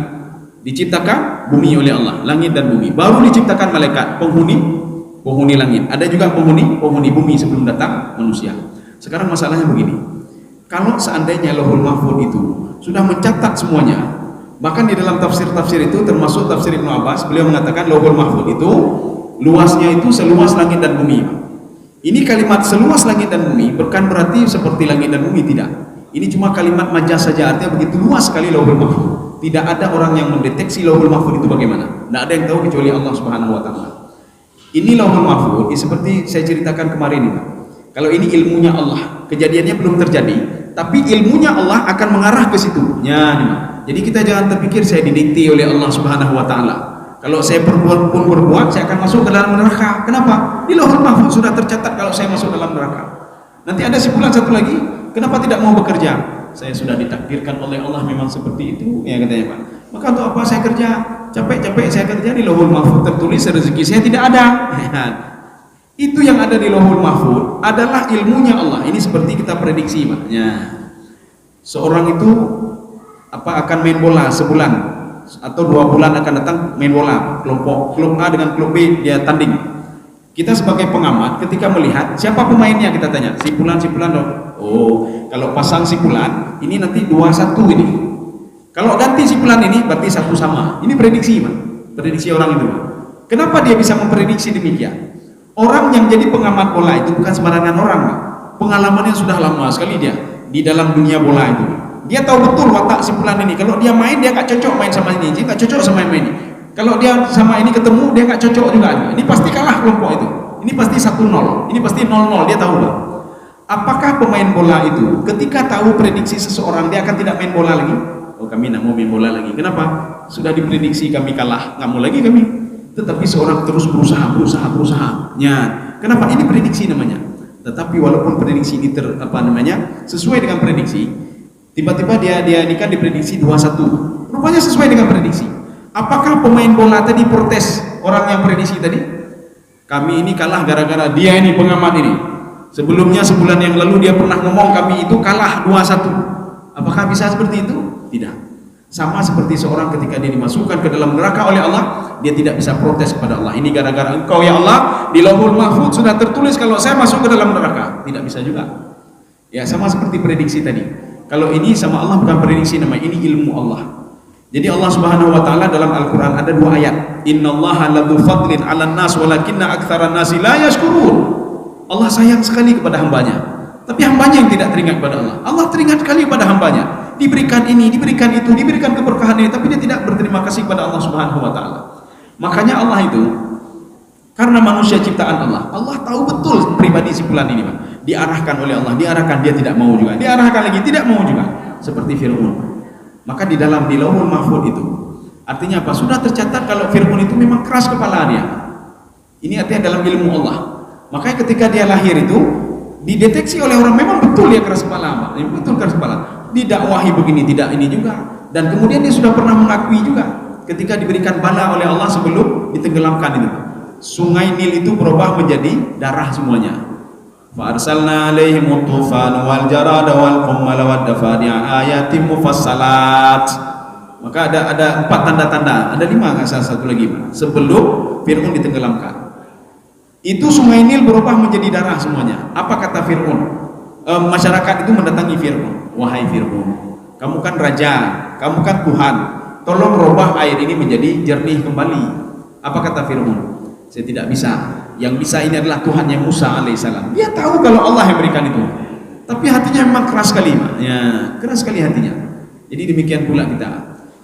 Diciptakan bumi oleh Allah, langit dan bumi. Baru diciptakan malaikat, penghuni langit. Ada juga penghuni bumi sebelum datang manusia. Sekarang masalahnya begini. Kalau seandainya Lauhul Mahfuz itu sudah mencatat semuanya, bahkan di dalam tafsir-tafsir itu termasuk tafsir Ibnu Abbas, beliau mengatakan Lauhul Mahfuz itu luasnya itu seluas langit dan bumi. Ini kalimat seluas langit dan bumi bukan berarti seperti langit dan bumi, tidak. Ini cuma kalimat majaz saja, artinya begitu luas sekali Lauhul Mahfuz. Tidak ada orang yang mendeteksi Lauhul Mahfuz itu bagaimana. Tidak ada yang tahu kecuali Allah Subhanahu wa taala. Ini Lauhul Mahfuz, seperti saya ceritakan kemarin ini. Kalau ini ilmunya Allah, kejadiannya belum terjadi, tapi ilmunya Allah akan mengarah ke situ. Ya, jadi kita jangan terpikir saya didikte oleh Allah Subhanahu wa taala. Kalau saya berbuat, saya akan masuk ke dalam neraka. Kenapa? Di Lauhul Mahfuz sudah tercatat kalau saya masuk dalam neraka. Nanti ada si fulan satu lagi, kenapa tidak mau bekerja? Saya sudah ditakdirkan oleh Allah memang seperti itu, ya katanya Pak. Maka untuk apa saya kerja? Capek-capek saya kerja, di Lauhul Mahfuz tertulis rezeki saya tidak ada. Itu yang ada di Lauhul Mahfuz adalah ilmunya Allah. Ini seperti kita prediksi, Pak. Ya. Seorang itu akan main bola sebulan atau 2 bulan akan datang main bola, kelompok klub A dengan klub B dia tanding. Kita sebagai pengamat ketika melihat siapa pemainnya kita tanya, si fulan dong. Oh, kalau pasang si fulan ini nanti 2-1 ini. Kalau ganti si fulan ini berarti 1 sama. Ini prediksi, Pak. Prediksi orang itu. Kenapa dia bisa memprediksi demikian? Orang yang jadi pengamat bola itu bukan sembarangan orang, Pak. Pengalamannya sudah lama sekali dia di dalam dunia bola itu. Dia tahu betul watak si fulan ini. Kalau dia main dia nggak cocok main sama ini, dia nggak cocok sama ini. Kalau dia sama ini ketemu dia nggak cocok juga. Ini pasti kalah kelompok itu. Ini pasti 1-0. Ini pasti 0-0. Dia tahu, Pak. Apakah pemain bola itu ketika tahu prediksi seseorang dia akan tidak main bola lagi? Oh, kami nggak mau main bola lagi. Kenapa? Sudah diprediksi kami kalah, nggak mau lagi kami. Tetapi seorang terus berusaha. Ya, kenapa? Ini prediksi namanya. Tetapi walaupun prediksi ini sesuai dengan prediksi, tiba-tiba dia nikah diprediksi 2-1. Rupanya sesuai dengan prediksi. Apakah pemain bola tadi protes orang yang prediksi tadi? Kami ini kalah gara-gara dia ini pengamat ini. Sebelumnya sebulan yang lalu dia pernah ngomong kami itu kalah 2-1. Apakah bisa seperti itu? Tidak. Sama seperti seorang ketika dia dimasukkan ke dalam neraka oleh Allah, dia tidak bisa protes kepada Allah. Ini gara-gara engkau ya Allah, di Lauhul Mahfuz sudah tertulis kalau saya masuk ke dalam neraka. Tidak bisa juga. Ya, sama seperti prediksi tadi. Kalau ini sama Allah bukan prediksi namanya, ini ilmu Allah. Jadi Allah Subhanahu wa taala dalam Al-Qur'an ada 2 ayat. Innallaha ladzu fadlin 'alan nas walakinna aktsaran nasi la yashkurun. Allah sayang sekali kepada hambanya, tapi hambanya yang tidak teringat kepada Allah. Allah teringat sekali kepada hambanya. Diberikan ini, diberikan itu, diberikan keberkahan ini, tapi dia tidak berterima kasih kepada Allah Subhanahu wa taala. Makanya Allah itu karena manusia ciptaan Allah, Allah tahu betul pribadi si fulan ini, Pak. Diarahkan oleh Allah, diarahkan dia tidak mau juga, diarahkan lagi tidak mau juga, seperti Fir'aun. Maka di Lauhul Mahfuz itu artinya apa? Sudah tercatat kalau Fir'aun itu memang keras kepala dia. Ini artinya dalam ilmu Allah. Makanya ketika dia lahir itu dideteksi oleh orang memang betul dia keras kepala, Pak. Betul keras kepala. Didakwahi begini tidak ini juga, dan kemudian dia sudah pernah mengakui juga ketika diberikan bala oleh Allah sebelum ditenggelamkan itu. Sungai Nil itu berubah menjadi darah semuanya. Fa arsalna alaihim tufan wal jarada wal qummal wad dafadi'a ayatin mufassalat. Maka ada 4 tanda-tanda, ada 5 nggak salah satu lagi Pak. Sebelum Fir'aun ditenggelamkan, itu Sungai Nil berubah menjadi darah semuanya. Apa kata Fir'aun? Masyarakat itu mendatangi Fir'aun. Wahai Fir'aun, kamu kan raja, kamu kan Tuhan, tolong rubah air ini menjadi jernih kembali. Apa kata Fir'aun? Saya tidak bisa. Yang bisa ini adalah Tuhan yang Musa alaihissalam. Dia tahu kalau Allah yang berikan itu, tapi hatinya memang keras sekali Pak. Ya, keras sekali hatinya. Jadi demikian pula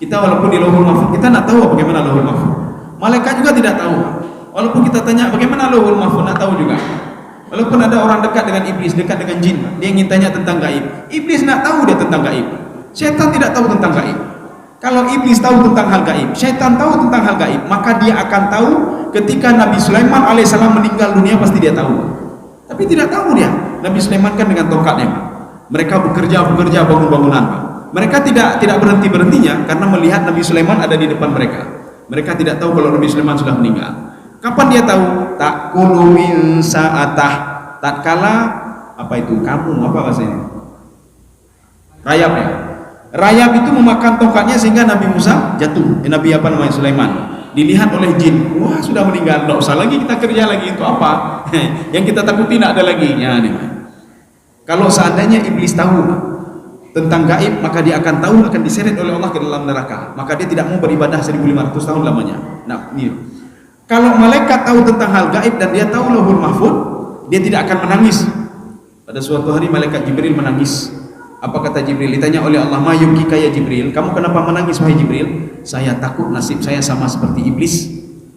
kita walaupun di Lauhul Mahfuz, kita tidak tahu bagaimana Lauhul Mahfuz. Malaikat juga tidak tahu. Walaupun kita tanya bagaimana Lauhul Mahfuz, tidak tahu juga. Walaupun ada orang dekat dengan iblis, dekat dengan jin, dia ingin tanya tentang gaib. Iblis tidak tahu dia tentang gaib. Syaitan tidak tahu tentang gaib. Kalau iblis tahu tentang hal gaib, syaitan tahu tentang hal gaib, maka dia akan tahu ketika Nabi Sulaiman alaihissalam meninggal dunia, pasti dia tahu. Tapi tidak tahu dia. Nabi Sulaiman kan dengan tongkatnya, Pak. Mereka bekerja bangun bangunan, Pak. Mereka tidak berhentinya karena melihat Nabi Sulaiman ada di depan mereka. Mereka tidak tahu kalau Nabi Sulaiman sudah meninggal. Kapan dia tahu? Takulu min sa'atah. Tatkala apa itu? Kamu apa bahasanya? Rayap ya. Rayap itu memakan tongkatnya sehingga Nabi Musa jatuh. Nabi apa namanya? Sulaiman. Dilihat oleh jin. Wah, sudah meninggal. Tidak usah lagi kita kerja lagi untuk apa? Yang kita takuti tidak ada lagi. Ya, nih. Kalau seandainya iblis tahu tentang gaib, maka dia akan tahu, akan diseret oleh Allah ke dalam neraka. Maka dia tidak mau beribadah 1500 tahun lamanya. Nah, ini. Kalau malaikat tahu tentang hal gaib dan dia tahu Lauhul Mahfuz, dia tidak akan menangis. Pada suatu hari malaikat Jibril menangis. Apa kata Jibril? Ditanya oleh Allah, "Ma yubkika ya Jibril? Kamu kenapa menangis wahai Jibril?" "Saya takut nasib saya sama seperti iblis.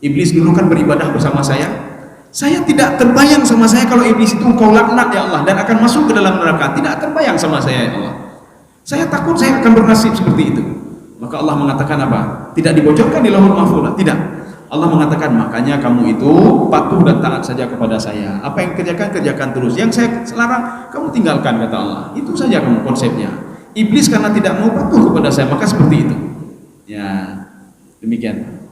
Iblis dulu kan beribadah bersama saya. Saya tidak terbayang sama saya kalau iblis itu engkau laknat ya Allah dan akan masuk ke dalam neraka. Tidak terbayang sama saya ya Allah. Saya takut saya akan bernasib seperti itu." Maka Allah mengatakan apa? Tidak dibocorkan di Lauhul Mahfuz, tidak. Allah mengatakan, makanya kamu itu patuh dan taat saja kepada saya. Apa yang kerjakan terus. Yang saya larang, kamu tinggalkan, kata Allah. Itu saja kamu konsepnya. Iblis karena tidak mau patuh kepada saya, maka seperti itu. Ya, demikian.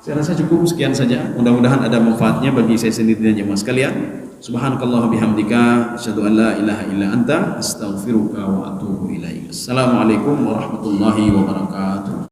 Saya rasa cukup sekian saja. Mudah-mudahan ada manfaatnya bagi saya sendiri dan jemaah sekalian. Subhanakallah bihamdika asyhadu an la ilaha illa anta astaghfiruka wa atubu ilaik. Assalamualaikum warahmatullahi wabarakatuh.